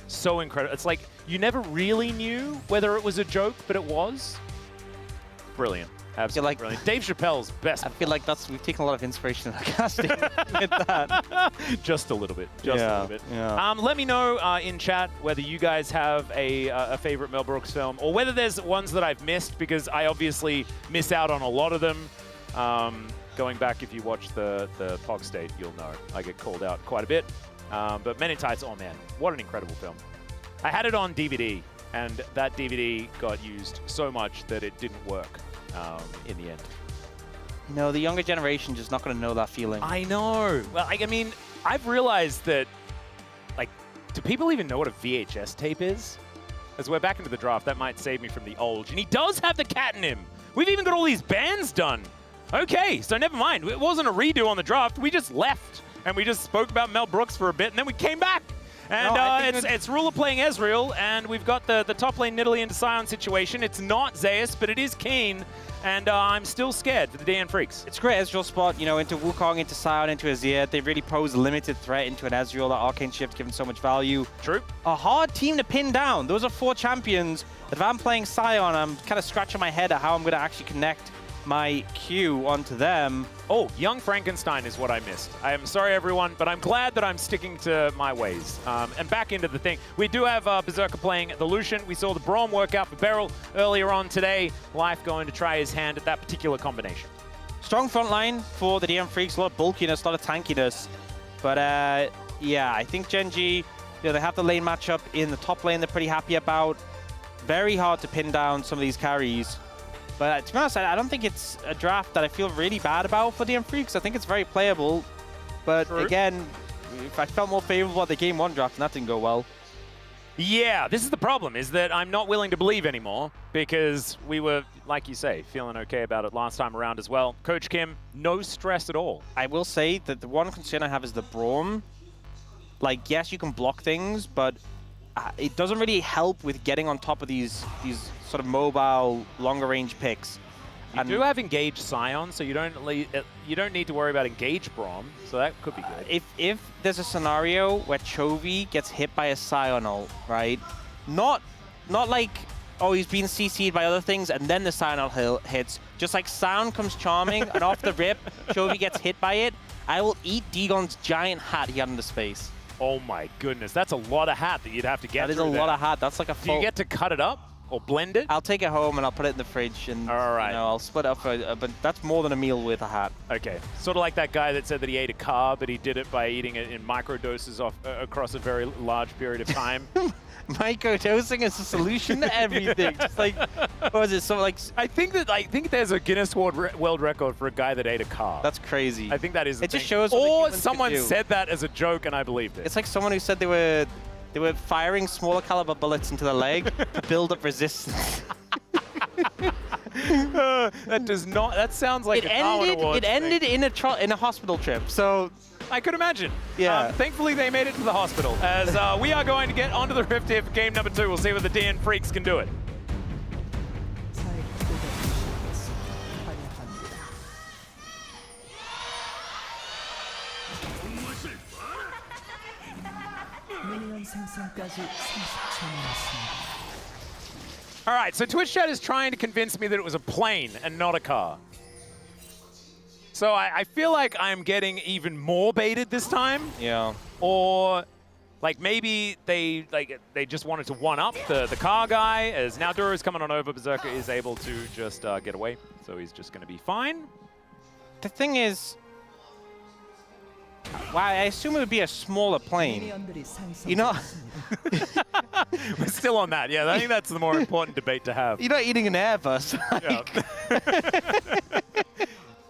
A: so incredible. It's like you never really knew whether it was a joke, but it was brilliant. Absolutely brilliant. Dave Chappelle's best.
B: I feel like we've taken a lot of inspiration in our casting with that.
A: Just a little bit. Just a little bit.
B: Yeah.
A: Let me know in chat whether you guys have a favorite Mel Brooks film or whether there's ones that I've missed, because I obviously miss out on a lot of them. Going back, if you watch the Pog State, you'll know I get called out quite a bit. But Men in Tights, oh man, what an incredible film. I had it on DVD, and that DVD got used so much that it didn't work in the end.
B: No, the younger generation just not going to know that feeling.
A: I know. Well, I mean, I've realized that, like, do people even know what a VHS tape is? As we're back into the draft, that might save me from the old. And he does have the cat in him. We've even got all these bands done. Okay, so never mind. It wasn't a redo on the draft. We just left, and we just spoke about Mel Brooks for a bit, and then we came back. And it's Ruler playing Ezreal, and we've got the top lane Nidalee into Sion situation. It's not Zeus, but it is Keen, and I'm still scared for the DN Freaks.
B: It's a great Ezreal spot, you know, into Wukong, into Sion, into Azir. They really pose a limited threat into an Ezreal. That Arcane Shift given so much value.
A: True.
B: A hard team to pin down. Those are 4 champions. If I'm playing Sion, I'm kind of scratching my head at how I'm going to actually connect my Q onto them.
A: Oh, Young Frankenstein is what I missed. I am sorry, everyone, but I'm glad that I'm sticking to my ways. And back into the thing. We do have Berserker playing the Lucian. We saw the Braum work out for Beryl earlier on today. Life going to try his hand at that particular combination.
B: Strong front line for the DM Freaks. A lot of bulkiness, a lot of tankiness. But yeah, I think Gen G, you know, they have the lane matchup in the top lane they're pretty happy about. Very hard to pin down some of these carries. But to be honest, I don't think it's a draft that I feel really bad about for DM Freaks. I think it's very playable. But again, if I felt more favorable at the Game 1 draft, and that didn't go well.
A: Yeah, this is the problem, is that I'm not willing to believe anymore, because we were, like you say, feeling okay about it last time around as well. Coach Kim, no stress at all.
B: I will say that the one concern I have is the Braum. Like, yes, you can block things, but it doesn't really help with getting on top of these sort of mobile, longer range picks.
A: You do have engaged Scion, so you don't need to worry about engaged Braum, so that could be good.
B: If there's a scenario where Chovy gets hit by a Scion ult, right? Not like, oh, he's being CC'd by other things and then the Scion ult hits. Just like Scion comes charming and off the rip, Chovy gets hit by it, I will eat Dagon's giant hat he had in the space.
A: Oh my goodness, that's a lot of hat that you'd have to get.
B: That is a lot of hat. That's like a full...
A: Do you get to cut it up or blend it?
B: I'll take it home and I'll put it in the fridge and
A: All right.
B: I'll split it up. But that's more than a meal with a hat.
A: Okay, sort of like that guy that said that he ate a carb, but he did it by eating it in microdoses across a very large period of time.
B: Microdosing is a solution to everything. Just like, what was it? So like,
A: I think there's a Guinness World Record for a guy that ate a carb.
B: That's crazy.
A: I think that is.
B: It just shows. What
A: or someone said that as a joke, and I believed it.
B: It's like someone who said they were firing smaller caliber bullets into the leg to build up resistance.
A: That does not. That sounds like
B: it ended in a hospital trip. So.
A: I could imagine.
B: Yeah.
A: Thankfully, they made it to the hospital. As we are going to get onto the Rift here for game number 2. We'll see what the DN Freaks can do it.
C: 미니언 생성까지 30초 남았습니다.
A: All right, so Twitch chat is trying to convince me that it was a plane and not a car. So I feel like I'm getting even more baited this time.
B: Yeah.
A: Or like maybe they just wanted to one-up the car guy, as now Duro's coming on over. Berserker is able to just get away, so he's just going to be fine.
B: The thing is, wow, I assume it would be a smaller plane. You know,
A: We're still on that. Yeah, I think that's the more important debate to have.
B: you're not eating an Airbus.
A: Yeah.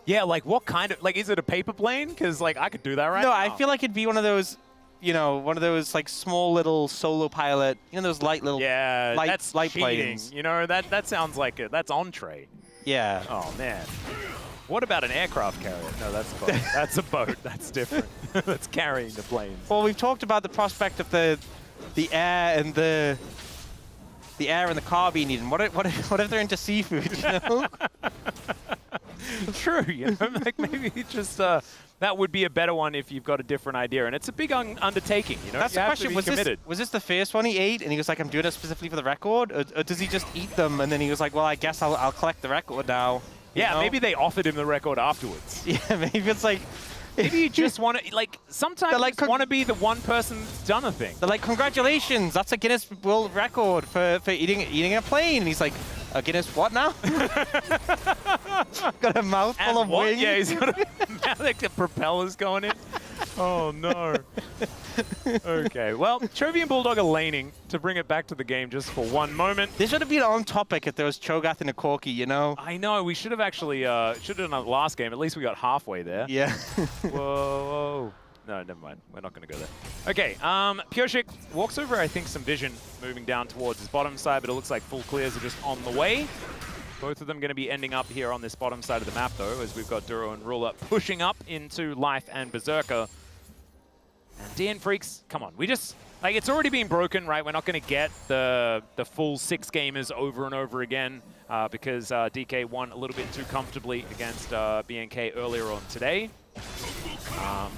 A: Yeah, like what kind of, like, is it a paper plane? Because like I could do that right now.
B: No, I feel like it'd be one of those, you know, one of those like small little solo pilot, you know, those light little,
A: that's
B: light
A: cheating.
B: planes.
A: You know, that sounds like that's entree.
B: Yeah.
A: Oh man. What about an aircraft carrier? No, that's a boat. That's a boat. That's different. That's carrying the planes.
B: Well, we've talked about the prospect of the air and the air and the car being eaten. What if they're into seafood? You know?
A: True, you know, like maybe just that would be a better one if you've got a different idea, and it's a big undertaking. You know,
B: that's
A: you
B: the
A: have
B: question.
A: to be committed.
B: Was this the first one he ate, and he was like, "I'm doing it specifically for the record," or does he just eat them and then he was like, "Well, I guess I'll collect the record now."
A: Yeah,
B: know?
A: Maybe they offered him the record afterwards.
B: Yeah, maybe it's like.
A: Maybe you just want to, like, sometimes you like, want to be the one person that's done a thing.
B: They're like, "Congratulations, that's a Guinness World Record for eating a plane," and he's like, "A Guinness what now?" Got a mouthful of wings.
A: Yeah, he's got like the propellers going in. Oh no. Okay, well, Chovy and Bulldog are laning to bring it back to the game just for one moment.
B: This should have been on topic if there was Cho'Gath and a Corki, you know?
A: I know, we should have actually, should have done the last game. At least we got halfway there.
B: Yeah.
A: Whoa. No, never mind. We're not going to go there. Okay, Pyoshik walks over, I think, some vision moving down towards his bottom side, but it looks like full clears are just on the way. Both of them going to be ending up here on this bottom side of the map, though, as we've got Duro and Ruler pushing up into Life and Berserker. And DN Freaks, come on. We just, like, it's already been broken, right? We're not going to get the full 6 gamers over and over again because DK won a little bit too comfortably against BNK earlier on today.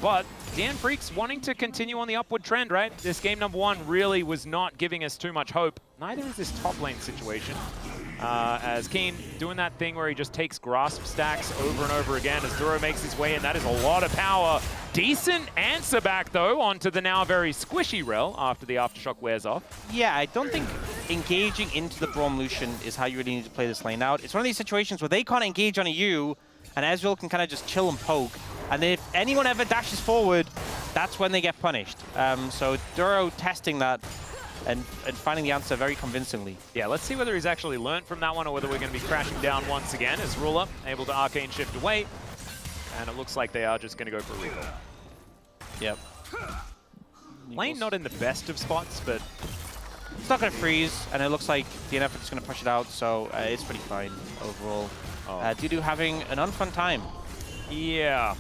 A: But DN Freaks wanting to continue on the upward trend, right? This game number 1 really was not giving us too much hope. Neither is this top lane situation. As Keen doing that thing where he just takes grasp stacks over and over again as Duro makes his way in. That is a lot of power. Decent answer back, though, onto the now very squishy Rel after the Aftershock wears off.
B: Yeah, I don't think engaging into the Braum Lucian is how you really need to play this lane out. It's one of these situations where they can't engage on a U, and Ezreal can kind of just chill and poke. And if anyone ever dashes forward, that's when they get punished. So Duro testing that and finding the answer very convincingly.
A: Yeah, let's see whether he's actually learned from that one or whether we're going to be crashing down once again as Ruler able to arcane shift away. And it looks like they are just going to go for a recall.
B: Yep.
A: Lane not in the best of spots, but
B: it's not going to freeze, and it looks like DNF is just going to push it out, so it's pretty fine overall. Oh. Dudu having an unfun time.
A: Yeah.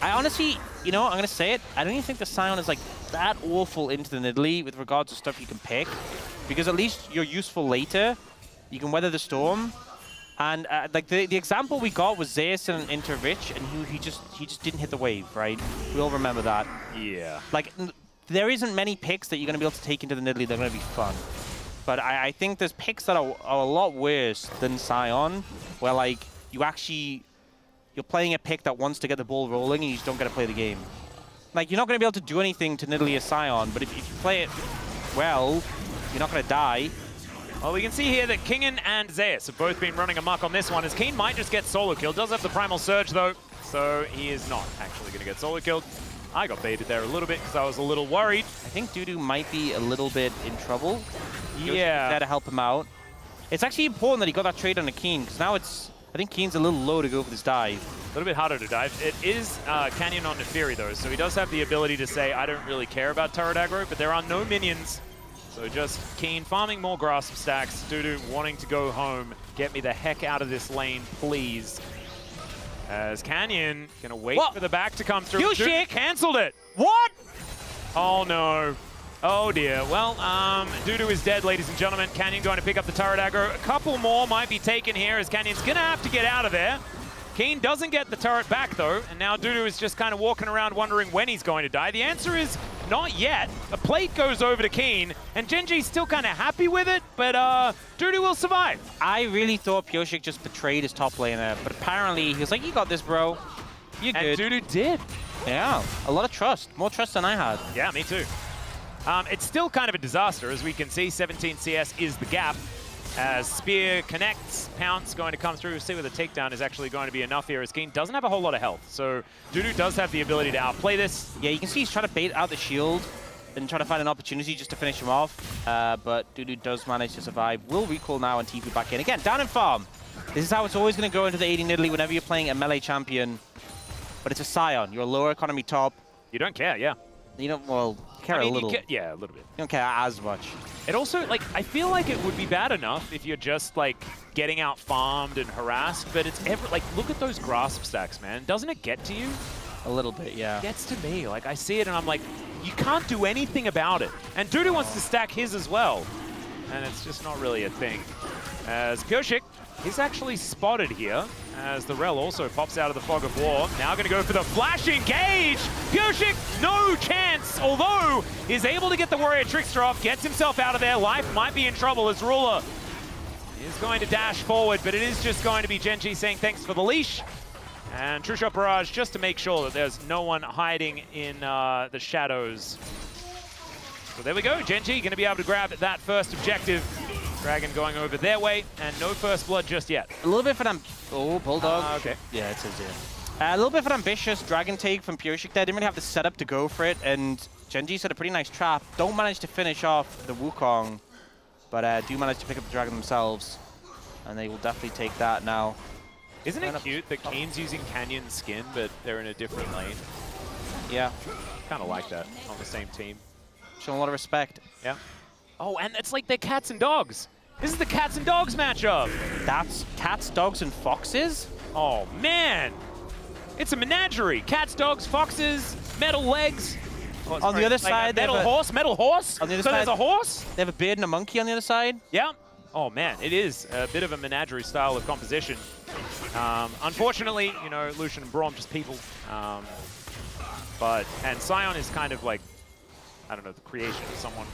B: I honestly, you know, I'm going to say it, I don't even think the Scion is like that awful into the Nidalee with regards to stuff you can pick, because at least you're useful later. You can weather the storm, And like the example we got was Zeus into Rich, and he just didn't hit the wave, right? We all remember that.
A: Yeah.
B: Like there isn't many picks that you're gonna be able to take into the Nidalee. They're gonna be fun. But I think there's picks that are a lot worse than Sion, where like you're playing a pick that wants to get the ball rolling and you just don't get to play the game. Like you're not gonna be able to do anything to Nidalee or Sion, but if you play it well, you're not gonna die.
A: Well, we can see here that Kingen and Zeus have both been running amok on this one, as Keen might just get solo killed. Does have the Primal Surge, though, so he is not actually going to get solo killed. I got baited there a little bit because I was a little worried.
B: I think Dudu might be a little bit in trouble.
A: Yeah.
B: There to help him out. It's actually important that he got that trade on the Keen, because now I think Keen's a little low to go for this dive.
A: A little bit harder to dive. It is Canyon on Neferi, though, so he does have the ability to say, I don't really care about turret aggro, but there are no minions. So just Keen farming more grasp stacks. Dudu wanting to go home. Get me the heck out of this lane, please. As Canyon gonna wait for the back to come through.
B: Dudu
A: cancelled it.
B: What?
A: Oh no. Oh dear. Well, Dudu is dead, ladies and gentlemen. Canyon going to pick up the turret aggro. A couple more might be taken here as Canyon's gonna have to get out of there. Keen doesn't get the turret back though, and now Dudu is just kind of walking around wondering when he's going to die. The answer is not yet. A plate goes over to Keen, and GENG's still kind of happy with it, but Dudu will survive.
B: I really thought Pioshik just betrayed his top laner, but apparently he was like, you got this, bro. You're good.
A: And Dudu did.
B: Yeah, a lot of trust. More trust than I had.
A: Yeah, me too. It's still kind of a disaster, as we can see. 17 CS is the gap. As Spear connects, Pounce going to come through. We'll see whether the takedown is actually going to be enough here, as Keen doesn't have a whole lot of health. So Dudu does have the ability to outplay this.
B: Yeah, you can see he's trying to bait out the shield and try to find an opportunity just to finish him off. But Dudu does manage to survive. Will recall now and TP back in. Again, down in farm. This is how it's always going to go into the AD Nidalee whenever you're playing a melee champion. But it's a Sion. You're a lower economy top.
A: You don't care, yeah.
B: You don't, well, care a little.
A: Yeah, a little bit.
B: You don't care as much.
A: It also, like, I feel like it would be bad enough if you're just, like, getting out farmed and harassed, but it's ever, like, look at those grasp stacks, man. Doesn't it get to you?
B: A little bit, yeah.
A: It gets to me. Like, I see it and I'm like, you can't do anything about it. And Dudu wants to stack his as well. And it's just not really a thing. As Pioshik is actually spotted here, as the Rel also pops out of the fog of war. Now going to go for the flash engage. Pioshik, no chance, although is able to get the Warrior Trickster off, gets himself out of there. Life might be in trouble as Ruler is going to dash forward, but it is just going to be GENG saying thanks for the leash. And True Shot Barrage just to make sure that there's no one hiding in the shadows. So there we go, GENG going to be able to grab that first objective. Dragon going over their way, and no first blood just yet.
B: A little bit for them. Oh, Bulldog.
A: Okay.
B: Yeah, it says here. A little bit of an ambitious Dragon take from Pioshik there. Didn't really have the setup to go for it, and GENG set a pretty nice trap. Don't manage to finish off the Wukong, but do manage to pick up the Dragon themselves, and they will definitely take that now.
A: Isn't it cute that Keen's using Canyon's skin, but they're in a different lane?
B: Yeah.
A: Kind of like that on the same team.
B: Showing a lot of respect.
A: Yeah. Oh, and it's like they're cats and dogs. This is the cats and dogs matchup.
B: That's cats, dogs, and foxes?
A: Oh, man. It's a menagerie. Cats, dogs, foxes, metal legs. Oh,
B: on the other side,
A: metal horse. On the other side, there's a horse?
B: They have a beard and a monkey on the other side?
A: Yeah. Oh, man, it is a bit of a menagerie style of composition. Unfortunately, you know, Lucian and Braum just people. And Sion is kind of like, I don't know, the creation of someone.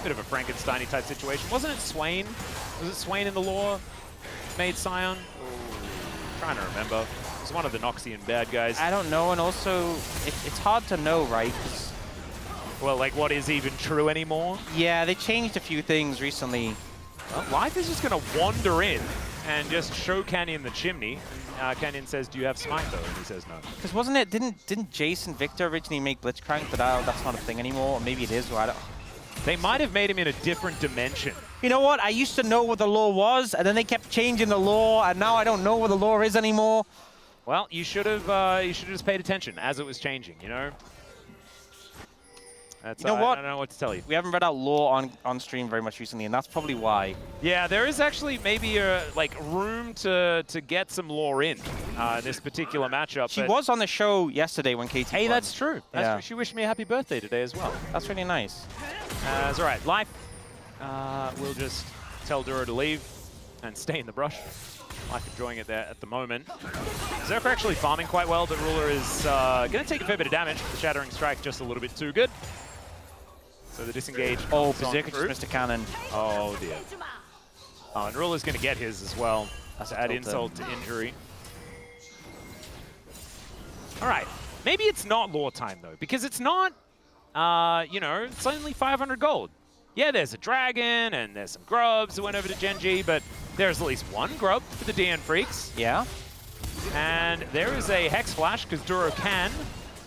A: Bit of a Frankenstein-y type situation. Wasn't it Swain? Was it Swain in the lore made Sion? Trying to remember. It was one of the Noxian bad guys.
B: I don't know, and also, it's hard to know, right?
A: Well, like, what is even true anymore?
B: Yeah, they changed a few things recently.
A: Well, Life is just going to wander in and just show Canyon the chimney. Canyon says, do you have Smite, though? And he says no.
B: Because wasn't it, didn't Jason Victor originally make Blitzcrank, but that's not a thing anymore? Or maybe it is, or I don't...
A: They might have made him in a different dimension.
B: You know what? I used to know what the lore was, and then they kept changing the lore, and now I don't know what the lore is anymore.
A: Well, you should have just paid attention as it was changing, you know? That's,
B: you know what?
A: I don't know what to tell you.
B: We haven't read out lore on stream very much recently, and that's probably why.
A: Yeah, there is actually maybe like room to get some lore in this particular matchup.
B: She was on the show yesterday when KT
A: Hey,
B: won.
A: that's true. That's true. She wished me a happy birthday today as well.
B: That's really nice.
A: That's all right. Life, we'll just tell Dura to leave and stay in the brush. Life enjoying it there at the moment. Berserker actually farming quite well, but Ruler is going to take a fair bit of damage. The Shattering Strike just a little bit too good. So the disengage.
B: Oh, Berserker just missed a cannon.
A: Oh dear. Oh, and Ruler's going to get his as well.
B: That's
A: to add insult to injury. All right. Maybe it's not lore time, though, because it's not, you know, it's only 500 gold. Yeah, there's a dragon, and there's some grubs that went over to GENG, but there's at least one grub for the DN Freaks.
B: Yeah.
A: And there is a Hex Flash, because Duro can.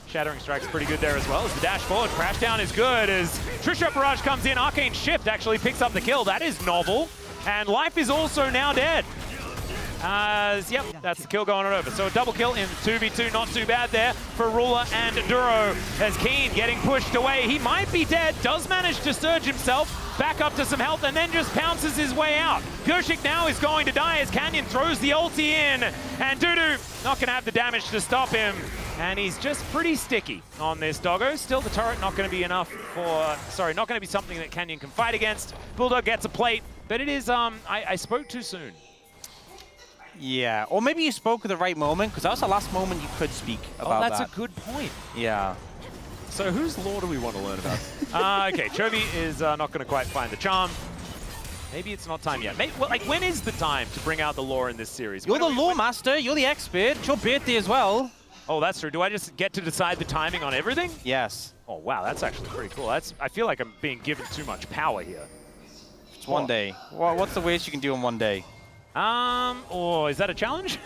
A: Shattering Strike's pretty good there as well. As the dash forward, crash down is good. As True Shot Barrage comes in, Arcane Shift actually picks up the kill. That is novel. And Life is also now dead. Yep, that's the kill going on over. So a double kill in 2v2, not too bad there for Ruler and Duro. As Keen getting pushed away, he might be dead, does manage to surge himself back up to some health and then just pounces his way out. Purshik now is going to die as Canyon throws the ulti in, and Dudu not going to have the damage to stop him. And he's just pretty sticky on this doggo. Still the turret not going to be enough for, sorry, not going to be something that Canyon can fight against. Bulldog gets a plate, but it is, I spoke too soon.
B: Yeah, or maybe you spoke at the right moment, because that was the last moment you could speak about that.
A: Oh, that's a good point.
B: Yeah.
A: So whose lore do we want to learn about? Okay, Chovy is not going to quite find the charm. Maybe it's not time yet. Maybe, well, like, when is the time to bring out the lore in this series?
B: You're the lore master, you're the expert, it's your birthday as well.
A: Oh, that's true. Do I just get to decide the timing on everything?
B: Yes.
A: Oh, wow, that's actually pretty cool. I feel like I'm being given too much power here.
B: It's one day. Well, what's the worst you can do in one day?
A: Oh, is that a challenge?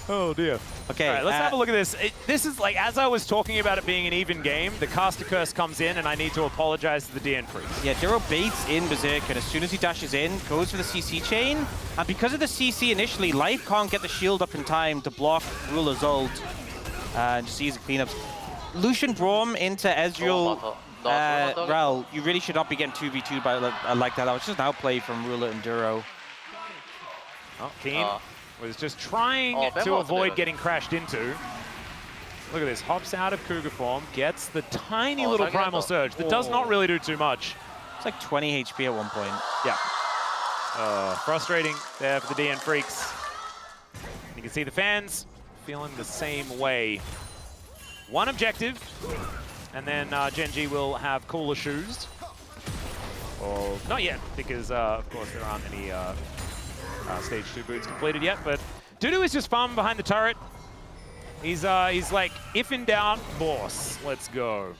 A: Oh, dear.
B: Okay.
A: All right, let's have a look at this. This is like, as I was talking about it being an even game, the caster curse comes in, and I need to apologize to the DN Freaks.
B: Yeah, Duro baits in Berserk, and as soon as he dashes in, goes for the CC chain. And because of the CC initially, Life can't get the shield up in time to block Ruler's ult. And just easy cleanups. Lucian Braum into Ezreal. Rel, you really should not be getting 2v2 by like that. That was just an outplay from Ruler and Duro.
A: Oh, Keen was just trying to avoid getting crashed into. Look at this, hops out of Cougar form, gets the tiny little primal surge that does not really do too much.
B: It's like 20 HP at one point.
A: Yeah. Frustrating there for the DN Freaks. You can see the fans feeling the same way. One objective, and then GENG will have cooler shoes. Or not yet, because of course there aren't any stage 2 boots completed yet. But Dudu is just farming behind the turret. He's like, if in doubt, boss, let's go.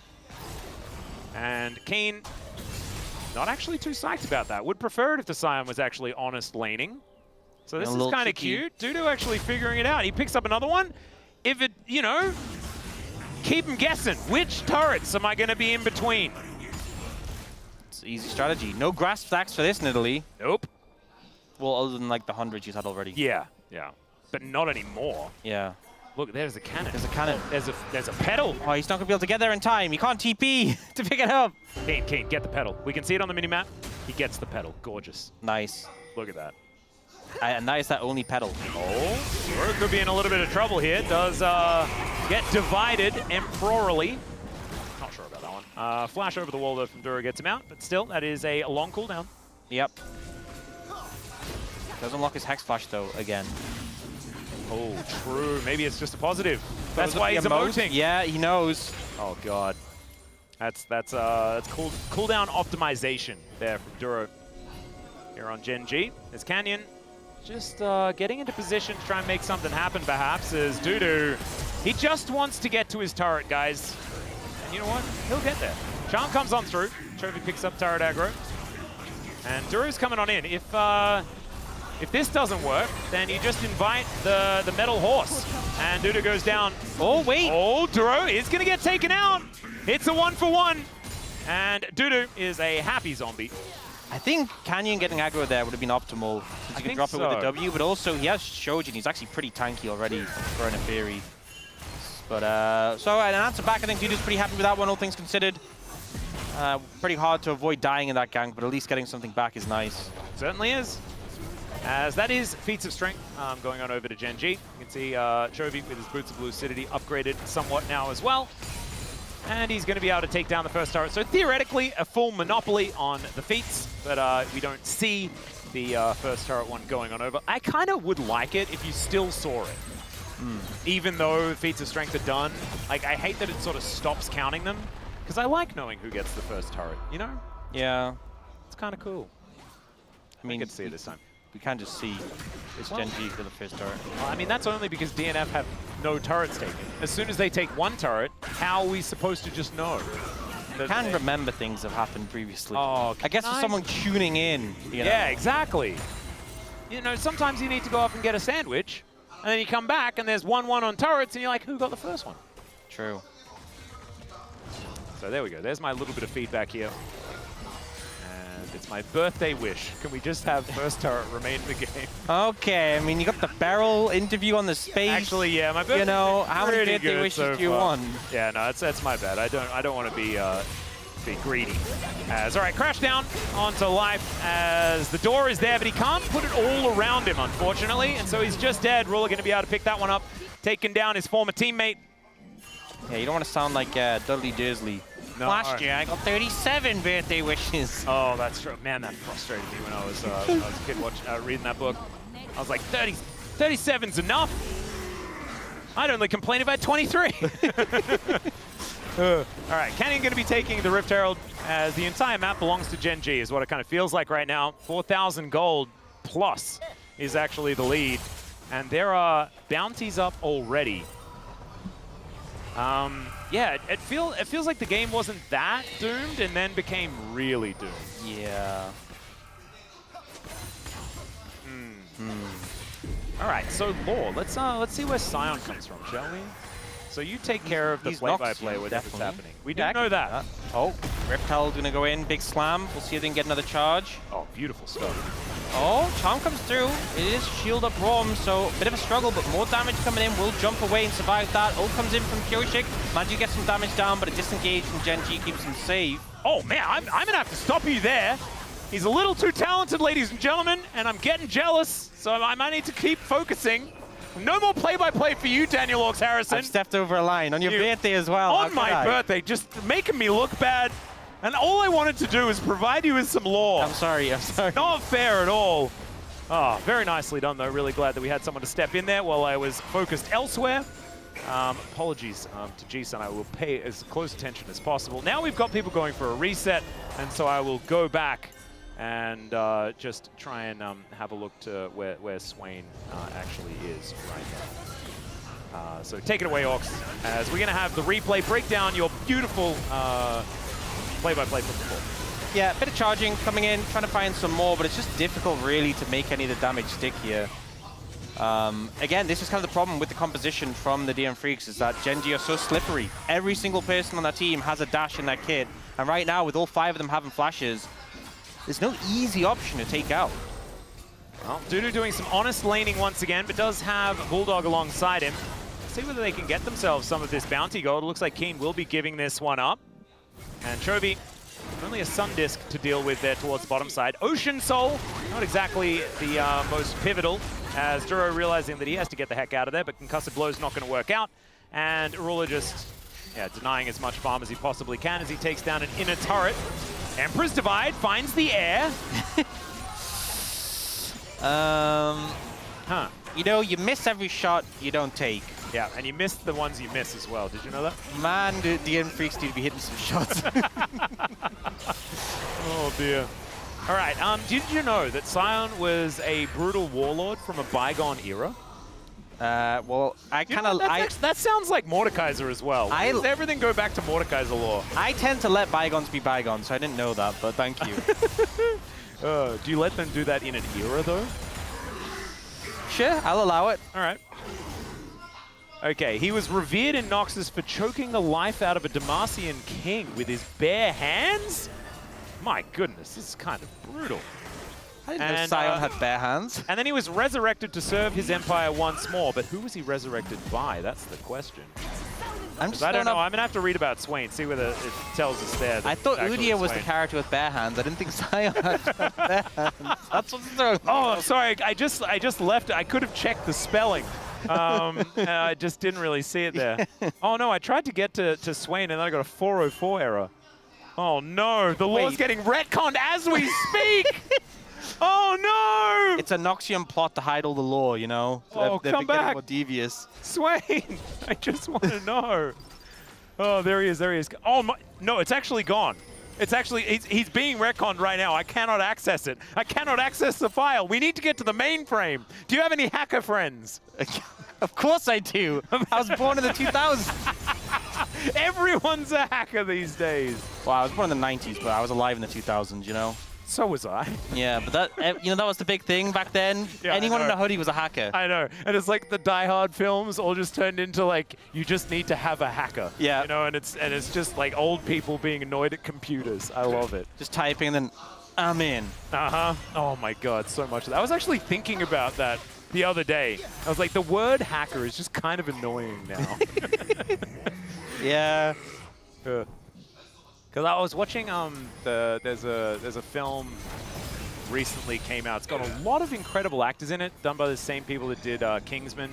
A: And Keen, not actually too psyched about that. Would prefer it if the Scion was actually honest laning. So this is kind of cute. Dudu actually figuring it out. He picks up another one. If it, you know, keep him guessing. Which turrets am I going to be in between?
B: It's an easy strategy. No grass stacks for this, Nidalee.
A: Nope.
B: Well, other than like the 100 she's had already.
A: Yeah, yeah. But not anymore.
B: Yeah.
A: Look, there's a cannon.
B: There's a cannon.
A: There's a pedal.
B: Oh, he's not going to be able to get there in time. He can't TP to pick it up.
A: Keen, get the pedal. We can see it on the minimap. He gets the pedal. Gorgeous.
B: Nice.
A: Look at that.
B: And that is that only pedal.
A: Oh, Zoro could be in a little bit of trouble here. Does get divided emperorally. Not sure about that one. Flash over the wall though from Duro gets him out, but still, that is a long cooldown.
B: Yep. Does unlock his Hex Flash though, again.
A: Oh, true. Maybe it's just a positive. That's why he's emoting.
B: Yeah, he knows.
A: Oh god. That's cooldown optimization there from Duro. Here on GENG. There's Canyon. Just getting into position to try and make something happen, perhaps, as Dudu. He just wants to get to his turret, guys. And you know what? He'll get there. Charm comes on through. Trophy picks up turret aggro. And Duru's coming on in. If this doesn't work, then you just invite the metal horse. And Dudu goes down. Oh, wait. Oh, Duro is going to get taken out. It's a 1-for-1. And Dudu is a happy zombie.
B: I think Canyon getting aggro there would have been optimal. Since you can drop it with a W, but also he has Shojin. He's actually pretty tanky already for an Inferi. But, so an answer back, I think Dudu's pretty happy with that one, all things considered. Pretty hard to avoid dying in that gank, but at least getting something back is nice.
A: Certainly is. As that is feats of strength going on over to GENG. You can see Chovy with his Boots of Lucidity upgraded somewhat now as well. And he's going to be able to take down the first turret. So theoretically, a full monopoly on the feats, but we don't see the first turret one going on over. I kind of would like it if you still saw it. Even though feats of strength are done. Like, I hate that it sort of stops counting them, because I like knowing who gets the first turret, you know?
B: Yeah.
A: It's kind of cool.
B: I mean,
A: I get to see it this time.
B: We can't just see it's
A: Well-
B: GENG for the first turret.
A: Well, I mean, that's only because DNF have no turrets taken. As soon as they take one turret, how are we supposed to just know?
B: I can remember things that have happened previously.
A: Oh,
B: I guess for someone tuning in, you know.
A: Yeah, exactly. You know, sometimes you need to go off and get a sandwich, and then you come back and there's 1-1 on turrets, and you're like, who got the first one?
B: True.
A: So there we go. There's my little bit of feedback here. And it's my birthday wish. Can we just have first turret remain in the game?
B: Okay, I mean, you got the barrel interview on the space.
A: Actually, yeah, my birthday.
B: You know, how many
A: pretty
B: birthday
A: good
B: wishes
A: so
B: do you
A: far.
B: want?
A: Yeah, no, that's my bad. I don't want to be greedy. As all right, crash down onto life as the door is there, but he can't put it all around him, unfortunately, and so he's just dead. Ruler going to be able to pick that one up, taking down his former teammate.
B: Yeah, you don't want to sound like Dudley Dursley.
A: No,
B: Last year, I got 37 birthday wishes.
A: Oh, that's true. Man, that frustrated me when I was a kid reading that book. I was like, 37's enough. I'd only complain about 23. All right, Canyon going to be taking the Rift Herald as the entire map belongs to GENG is what it kind of feels like right now. 4,000 gold plus is actually the lead. And there are bounties up already. Yeah, it feels like the game wasn't that doomed and then became really doomed.
B: Yeah.
A: All right, so Law, let's see where Sion comes from, shall we? So you take care of the
B: He's
A: play-by-play,
B: Nox,
A: whatever's
B: definitely.
A: happening. We
B: Yeah,
A: do know that.
B: Oh, Rift Herald gonna go in, big slam. We'll see if they can get another charge.
A: Oh, beautiful stuff.
B: Oh, Charm comes through. It is shield up Rom, so a bit of a struggle, but more damage coming in. Will jump away and survive that. Ult comes in from Kyoshik. Magi gets some damage down, but a disengage from GENG keeps him safe.
A: Oh man, I'm gonna have to stop you there. He's a little too talented, ladies and gentlemen, and I'm getting jealous, so I might need to keep focusing. No more play-by-play for you, Daniel Orks Harrison.
B: I've stepped over a line on your birthday as well.
A: On my birthday, just making me look bad. And all I wanted to do is provide you with some lore.
B: I'm sorry.
A: Not fair at all. Oh, very nicely done, though. Really glad that we had someone to step in there while I was focused elsewhere. Apologies to G-Sun. I will pay as close attention as possible. Now we've got people going for a reset, and so I will go back and just try and have a look to where Swain actually is right now. So take it away, Orks, as we're going to have the replay break down your beautiful play-by-play from before.
B: Yeah, a bit of charging coming in, trying to find some more, but it's just difficult really to make any of the damage stick here. Again, this is kind of the problem with the composition from the DM Freaks, is that GENG are so slippery. Every single person on that team has a dash in their kit, and right now, with all 5 of them having flashes, there's no easy option to take out.
A: Well, Dudu doing some honest laning once again, but does have Bulldog alongside him. See whether they can get themselves some of this bounty gold. It looks like Keen will be giving this one up. And Chovy, only a Sun Disc to deal with there towards the bottom side. Ocean Soul, not exactly the most pivotal, as Duro realizing that he has to get the heck out of there, but Concussive Blow's not going to work out. And Ruler just denying as much farm as he possibly can as he takes down an inner turret. Emperor's Divide finds the air.
B: You know, you miss every shot you don't take.
A: Yeah, and you missed the ones you miss as well. Did you know that?
B: Man, the DM Freaks need to be hitting some shots.
A: Oh dear. All right, did you know that Sion was a brutal warlord from a bygone era?
B: Well, I kind of...
A: That sounds like Mordekaiser as well. Why does everything go back to Mordekaiser lore?
B: I tend to let bygones be bygones, so I didn't know that, but thank you.
A: Do you let them do that in an era, though?
B: Sure, I'll allow it.
A: All right. Okay, he was revered in Noxus for choking the life out of a Demacian king with his bare hands? My goodness, this is kind of brutal.
B: I didn't know Sion had bare hands.
A: And then he was resurrected to serve his empire once more, but who was he resurrected by? That's the question.
B: I don't
A: know. I'm going to have to read about Swain, see whether it tells us there.
B: I thought Udia was the character with bare hands. I didn't think Sion had bare hands. That's what's throwing.
A: Oh, I'm sorry. I just left. I could have checked the spelling. I just didn't really see it there. Oh, no. I tried to get to Swain, and then I got a 404 error. Oh, no. The lore's getting retconned as we speak. Oh no!
B: It's a Noxian plot to hide all the lore, you know?
A: Oh,
B: they're
A: come
B: getting
A: back.
B: more devious.
A: Swain! I just want to know. Oh, there he is, there he is. Oh my, no, it's actually gone. It's actually, he's being retconned right now. I cannot access it. I cannot access the file. We need to get to the mainframe. Do you have any hacker friends?
B: Of course I do. I was born in the 2000s.
A: Everyone's a hacker these days.
B: Well, I was born in the 90s, but I was alive in the 2000s, you know?
A: So was I.
B: Yeah, but that, you know, that was the big thing back then.
A: Yeah, I
B: Anyone in
A: know.
B: a hoodie was a hacker.
A: I know. And it's like the Die Hard films all just turned into like, you just need to have a hacker.
B: Yeah.
A: You know, and it's just like old people being annoyed at computers. I love it.
B: Just typing and then, I'm in.
A: Uh-huh. Oh my God, so much of that. I was actually thinking about that the other day. I was like, the word hacker is just kind of annoying now.
B: Yeah.
A: Because I was watching there's a film recently came out. It's got a lot of incredible actors in it, done by the same people that did Kingsman.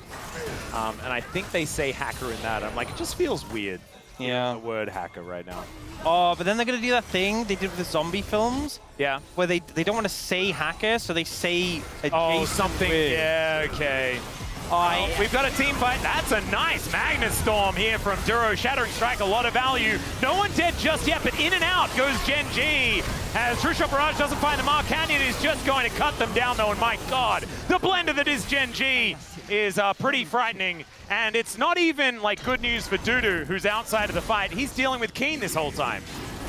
A: And I think they say hacker in that. I'm like, it just feels weird.
B: Yeah.
A: The word hacker right now.
B: Oh, but then they're going to do that thing they did with the zombie films.
A: Yeah.
B: Where they don't want to say hacker, so they say adjacent
A: Oh, something.
B: with.
A: Yeah, okay. Oh, we've got a team fight. That's a nice Magnus Storm here from Duro. Shattering Strike, a lot of value. No one dead just yet, but in and out goes GENG. As True Shot Barrage doesn't find the mark. Canyon is just going to cut them down, though, and my God, the blender that is GENG is pretty frightening. And it's not even, like, good news for Dudu, who's outside of the fight. He's dealing with Keen this whole time.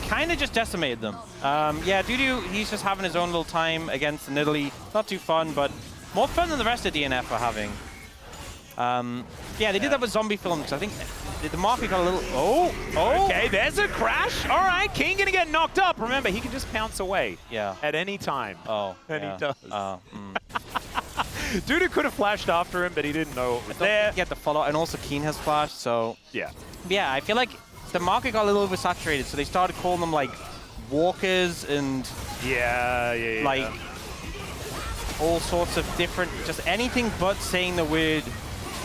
B: Kind of just decimated them. Yeah, Dudu, he's just having his own little time against Nidalee. Not too fun, but more fun than the rest of DNF are having. Yeah, they did that with zombie films. I think the market got a little... Oh!
A: Okay, there's a crash. All right, King gonna get knocked up. Remember, he can just pounce away.
B: Yeah.
A: At any time.
B: Oh,
A: And
B: yeah.
A: he does.
B: Mm.
A: Dudu could have flashed after him, but he didn't know it was there.
B: Get the follow, and also Keen has flashed, so...
A: Yeah.
B: Yeah, I feel like the market got a little oversaturated, so they started calling them, like, walkers and...
A: Yeah.
B: Like, all sorts of different... Just anything but saying the word...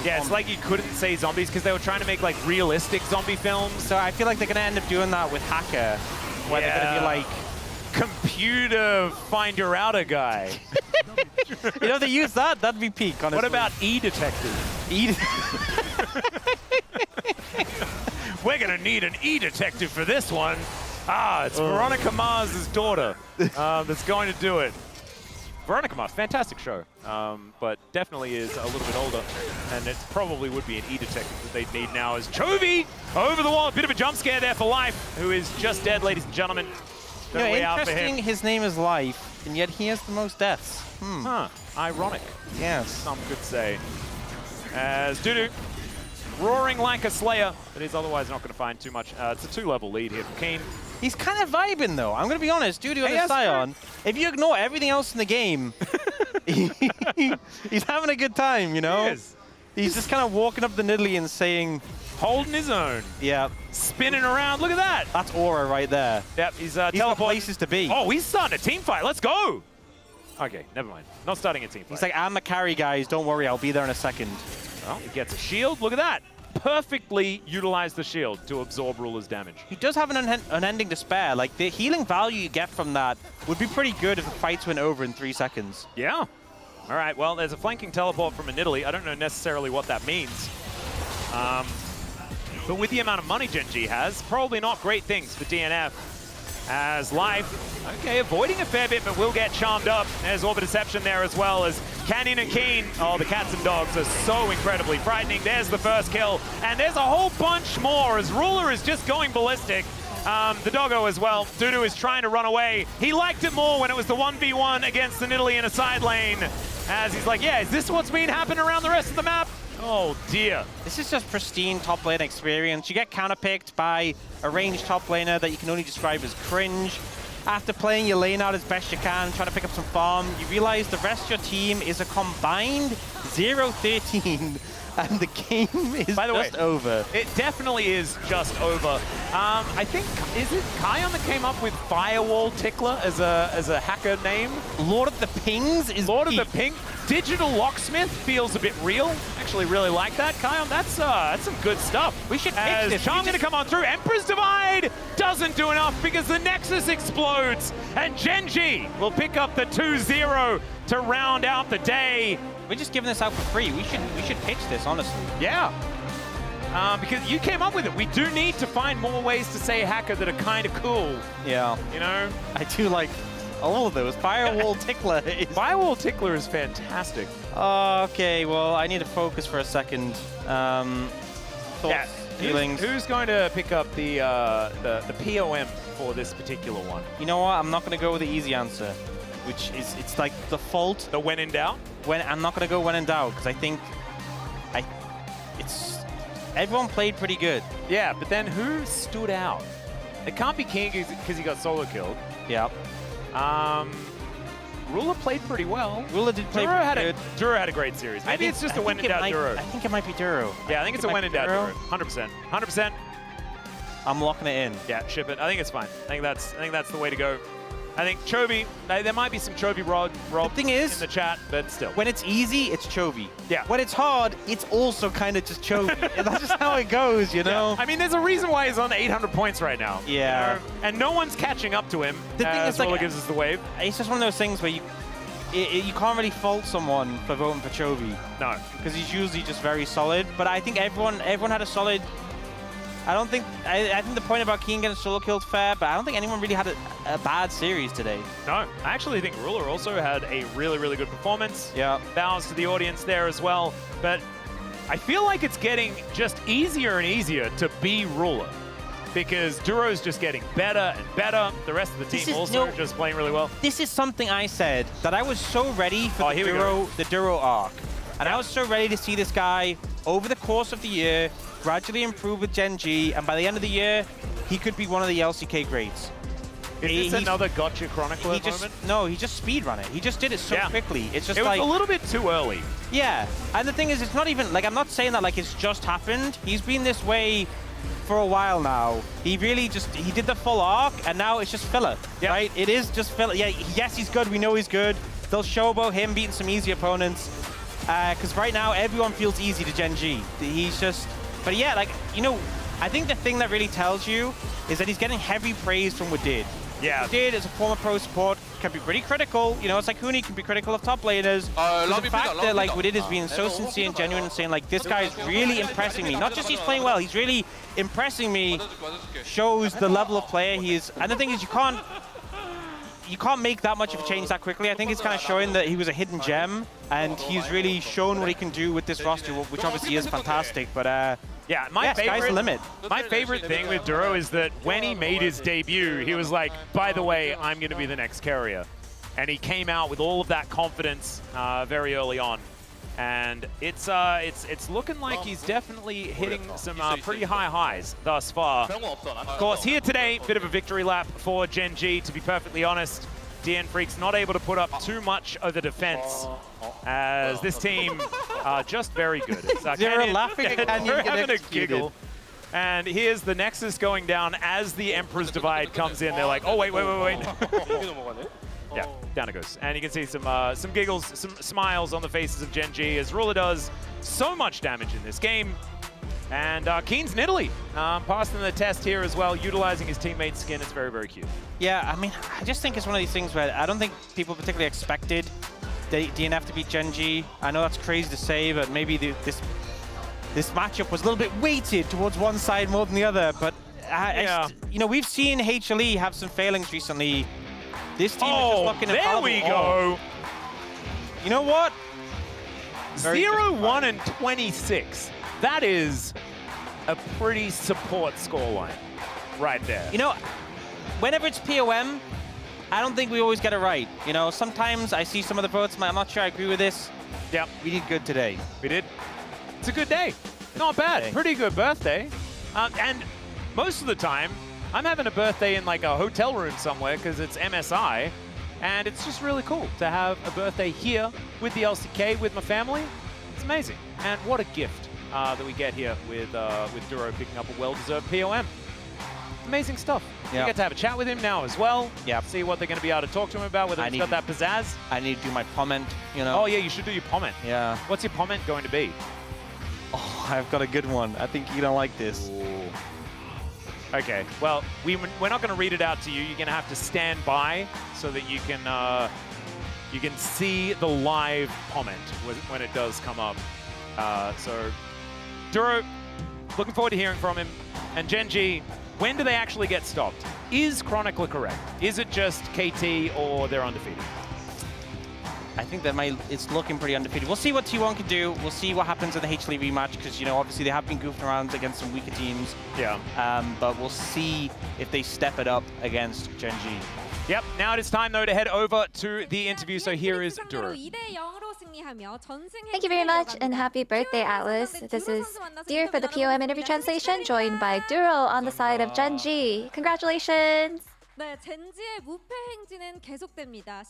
A: Yeah, it's like you couldn't say zombies because they were trying to make, like, realistic zombie films.
B: So I feel like they're going to end up doing that with Hacker, where they're going to be like...
A: Computer find your outer guy.
B: You know, if they use that, that'd be peak, honestly.
A: What about E-Detective? We're going to need an E-Detective for this one. Ah, it's Veronica Mars' daughter that's going to do it. Veronica Mars, fantastic show, but definitely is a little bit older, and it probably would be an E-Detective that they'd need now as Chovy over the wall. A bit of a jump scare there for Life, who is just dead, ladies and gentlemen.
B: You know,
A: Way out for
B: interesting,
A: him.
B: his name is Life, and yet he has the most deaths.
A: Huh, ironic,
B: Yes.
A: some could say. As Dudu, roaring like a Slayer, but he's otherwise not going to find too much. It's a 2-level lead here for Keen.
B: He's kind of vibing, though. I'm going to be honest. Dudu on
A: Hey,
B: the
A: that's
B: Scion, if you ignore everything else in the game, he's having a good time, you know?
A: He is.
B: He's just kind of walking up the Nidalee and saying,
A: Holding his own,
B: yeah,
A: spinning around. Look at that.
B: that's aura right there.
A: Yep, he's
B: He's got
A: teleporting.
B: places to be.
A: Oh, he's starting a team fight. Let's go. Okay, never mind. Not starting a team fight.
B: He's like, I'm the carry, guys. Don't worry. I'll be there in a second.
A: well, he gets a shield. Look at that. Perfectly utilized the shield to absorb Ruler's damage.
B: He does have an unending despair. Like, the healing value you get from that would be pretty good if the fights went over in 3 seconds.
A: Yeah. All right, well, there's a flanking teleport from a Nidalee. I don't know necessarily what that means. But with the amount of money GENG has, probably not great things for DNF. As Life, okay, avoiding a fair bit, but will get charmed up. There's Orbit Deception there as well as Canyon and Keen. Oh, the cats and dogs are so incredibly frightening. There's the first kill, and there's a whole bunch more as Ruler is just going ballistic. The doggo as well. Dudu is trying to run away. He liked it more when it was the 1v1 against the Nidalee in a side lane. As he's like, yeah, is this what's been happening around the rest of the map? Oh, dear.
B: This is just pristine top lane experience. You get counterpicked by a ranged top laner that you can only describe as cringe. After playing your lane out as best you can, trying to pick up some farm, you realize the rest of your team is a combined 0-13, and the game is
A: By the way,
B: just over.
A: It definitely is just over. I think, is it Kion that came up with Firewall Tickler as a hacker name?
B: Lord of the Pings is
A: Lord of
B: peak.
A: the Pink. Digital Locksmith feels a bit real. Actually really like that. Kion, that's some good stuff.
B: We should pitch
A: As
B: this.
A: Chong gonna come on through. Emperor's Divide doesn't do enough because the Nexus explodes. And GENG will pick up the 2-0 to round out the day.
B: We're just giving this out for free. We should pitch this, honestly.
A: Yeah. Because you came up with it. We do need to find more ways to say hacker that are kind of cool.
B: Yeah.
A: You know?
B: I do like all of those. Firewall Tickler is...
A: Firewall Tickler is fantastic.
B: Okay, well, I need to focus for a second. Thoughts, feelings?
A: Who's going to pick up the POM for this particular one?
B: You know what? I'm not going to go with the easy answer, which is, it's like default.
A: The when in doubt?
B: I'm not going to go when in doubt, because I think everyone played pretty good.
A: Yeah, but then who stood out? It can't be King because he got solo killed.
B: Yeah.
A: Ruler played pretty well.
B: Ruler did play
A: Duro
B: pretty good.
A: Duro had a great series. Maybe it's just a when in doubt Duro.
B: I think it might be Duro.
A: Yeah, I think it's a when in doubt Duro. 100%. 100%.
B: I'm locking it in.
A: Yeah, ship it. I think it's fine. I think that's the way to go. I think Chovy, there might be some Chovy Rob
B: thing is,
A: in the chat, but still.
B: When it's easy, it's Chovy.
A: Yeah.
B: When it's hard, it's also kind of just Chovy. And that's just how it goes, you know?
A: Yeah. I mean, there's a reason why he's on 800 points right now.
B: Yeah.
A: You know? And no one's catching up to him.
B: The thing is,
A: Ruler
B: like,
A: gives us the wave.
B: it's just one of those things where you can't really fault someone for voting for Chovy.
A: No.
B: Because he's usually just very solid. But I think everyone had a solid... I think the point about Keen getting solo killed fair, but I don't think anyone really had a bad series today.
A: No, I actually think Ruler also had a really, really good performance.
B: Yeah.
A: Balance to the audience there as well. But I feel like it's getting just easier and easier to be Ruler. Because Duro's just getting better and better. The rest of the team also just playing really well.
B: This is something I said, that I was so ready for the Duro arc. And I was so ready to see this guy, over the course of the year, gradually improve with GENG, and by the end of the year, he could be one of the LCK greats.
A: Is this another Gotcha Chronicler moment?
B: No, he just speedrun it. He just did it so quickly. It's just like...
A: It was a little bit too early.
B: Yeah, and the thing is, it's not even, like, I'm not saying that like it's just happened. He's been this way for a while now. He really just, he did the full arc, and now it's just filler, right? It is just filler. Yeah, yes, he's good. We know he's good. They'll show about him beating some easy opponents. Because right now, everyone feels easy to GENG. He's just... But yeah, like, you know, I think the thing that really tells you is that he's getting heavy praise from Wadid.
A: Yeah.
B: Wadid, as a former pro support, can be pretty critical. You know, it's like Huni can be critical of top laners. The fact that, like, Wadid is being so sincere and genuine and saying, like, this guy is really impressing me. Not just he's playing well, he's really impressing me, shows the level of player he is. And the thing is, you can't make that much of a change that quickly. I think it's kind of showing that he was a hidden gem, and he's really shown what he can do with this roster, which obviously is fantastic. But
A: yeah, my
B: sky's the limit.
A: My favorite thing with Duro is that when he made his debut, he was like, by the way, I'm going to be the next carrier. And he came out with all of that confidence very early on. And it's looking like he's definitely hitting some pretty high highs thus far. Of course, here today, bit of a victory lap for GENG, to be perfectly honest. DNFreak's not able to put up too much of the defense, as this team are just very good.
B: Zero laughing at Canyon
A: having a giggle. And here's the Nexus going down as the Emperor's Divide comes in. They're like, oh, wait. Yeah, down it goes. And you can see some giggles, some smiles on the faces of GENG as Ruler does so much damage in this game. And Keen's in Italy, passing the test here as well, utilizing his teammate's skin. It's very, very cute.
B: Yeah, I mean, I just think it's one of these things where I don't think people particularly expected DNF to beat GENG. I know that's crazy to say, but maybe this matchup was a little bit weighted towards one side more than the other. But you know, we've seen HLE have some failings recently. This team is just looking at
A: there we go.
B: You know what?
A: 0-1 and 26. That is a pretty support scoreline right there.
B: You know, whenever it's POM, I don't think we always get it right. You know, sometimes I see some of the votes, I'm not sure I agree with this.
A: Yep.
B: We did good today.
A: We did. It's a good day. Not bad. Pretty good birthday. And most of the time, I'm having a birthday in like a hotel room somewhere because it's MSI. And it's just really cool to have a birthday here with the LCK, with my family. amazing. And what a gift that we get here with Duro picking up a well-deserved POM. Amazing stuff.
B: Yeah.
A: We get to have a chat with him now as well.
B: Yeah.
A: See what they're going to be able to talk to him about, whether he's got that pizzazz.
B: I need to do my comment, you know.
A: Oh, yeah, you should do your comment.
B: Yeah.
A: What's your comment going to be?
B: Oh, I've got a good one. I think you're going to like this.
A: Ooh. Okay, well, we're not going to read it out to you. You're going to have to stand by so that you can see the live comment when it does come up. So, Duro, looking forward to hearing from him. And GENG, when do they actually get stopped? Is Chronicler correct? Is it just KT or they're undefeated?
B: I think that it's looking pretty undefeated. We'll see what T1 can do. We'll see what happens in the H-League rematch because, you know, obviously they have been goofing around against some weaker teams.
A: Yeah.
B: But we'll see if they step it up against GENG.
A: Yep, now it is time, though, to head over to the interview. So here is Duro.
F: Thank you very much and happy birthday, Atlas. This is Dear for the POM interview translation, joined by Duro on the side of GENG. Congratulations!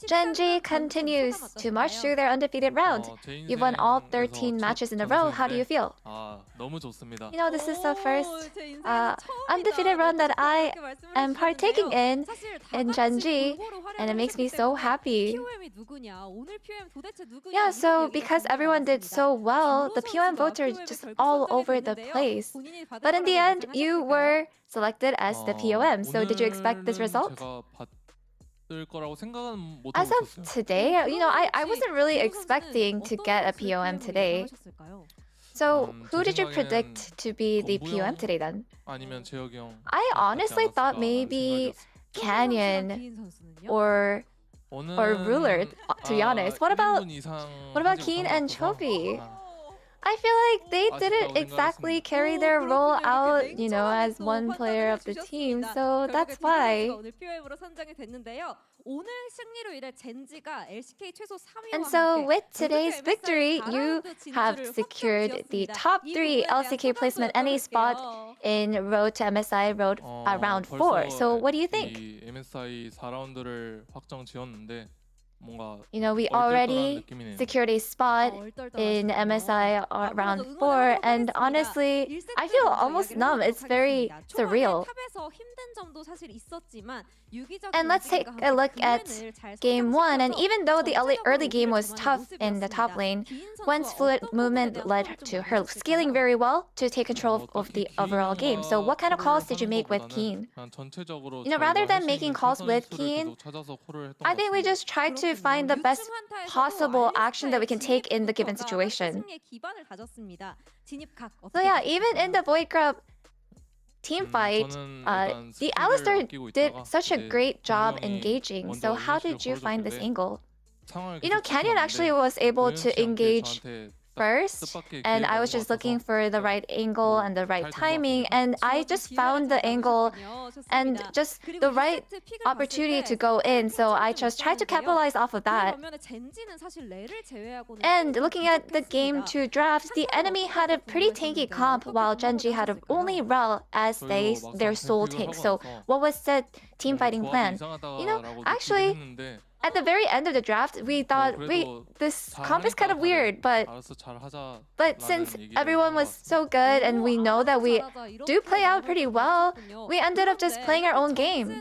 F: GENG continues to march through their undefeated round. You've won all 13 matches in a row. How do you feel? You know, this is the first undefeated run that I am partaking in GENG, and it makes me so happy. Yeah, so because everyone did so well, the POM votes are just all over the place. But in the end, you were selected as the POM. So did you expect this result? As of today, you know, I wasn't really expecting to get a POM today. So who did you predict to be the POM today then? I honestly thought maybe Canyon or Ruler, to be honest. What about Keen and Chovy? I feel like they didn't exactly carry their role out, you know, as one player of the team, so that's why. And so with today's victory, you have secured the top 3 LCK placement any spot in Road to MSI round 4. So what do you think? You know, we already secured a spot in MSI round 4, and honestly, I feel almost numb. It's very surreal. And let's take a look at game 1. And even though the early game was tough in the top lane, Gwen's fluid movement led to her scaling very well to take control of the overall game. So what kind of calls did you make with Keen? You know, rather than making calls with Keen, I think we just tried to find the best possible action that we can take in the given situation. So yeah, even in the Void Grub team fight, the Alistar did such a great job engaging. So how did you find this angle? You know, Canyon actually was able to engage first, and I was just looking for the right angle and the right timing, and I just found the angle and just the right opportunity to go in, so I just tried to capitalize off of that. And looking at the game 2 draft, the enemy had a pretty tanky comp while GENG had only Rel as their sole tank. So what was the team fighting plan? You know, actually, at the very end of the draft, we thought, wait, this comp is kind of weird, but since everyone was so good and we know that we do play out pretty well, we ended up just playing our own game.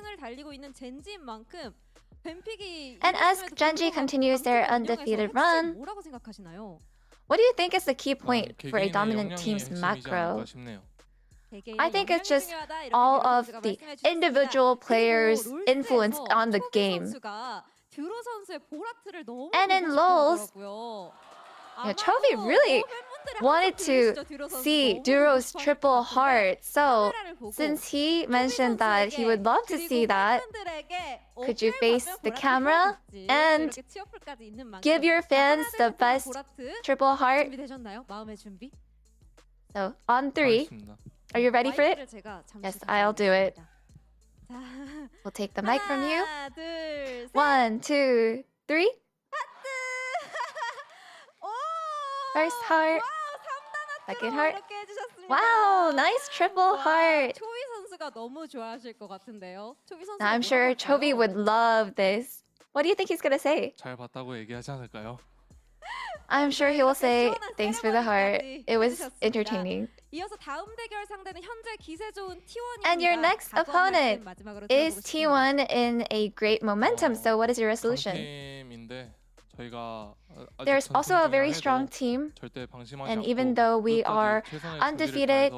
F: And as GENG continues their undefeated run, what do you think is the key point for a dominant team's macro? I think it's just all of the individual players' influence on the game. And in LoLs, Chovy really wanted to see Duro's triple heart. So since he mentioned that he would love to see that, could you face the camera and give your fans the best triple heart? So on 3, are you ready for it? Yes, I'll do it. We'll take the mic from you. 1, 2, 3. First heart. Second heart. Wow, nice triple heart. Now, I'm sure Chovy would love this. What do you think he's gonna say? I'm sure he will say thanks for the heart. It was entertaining. And your next opponent is T1 in a great momentum. So what is your resolution? There's also a very strong team. And even though we are undefeated,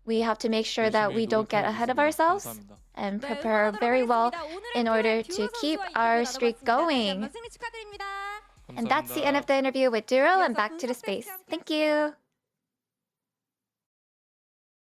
F: we have to make sure that we don't get ahead of ourselves and prepare very well in order to keep our streak going. And that's the end of the interview with Duro, and back to the space. Thank you.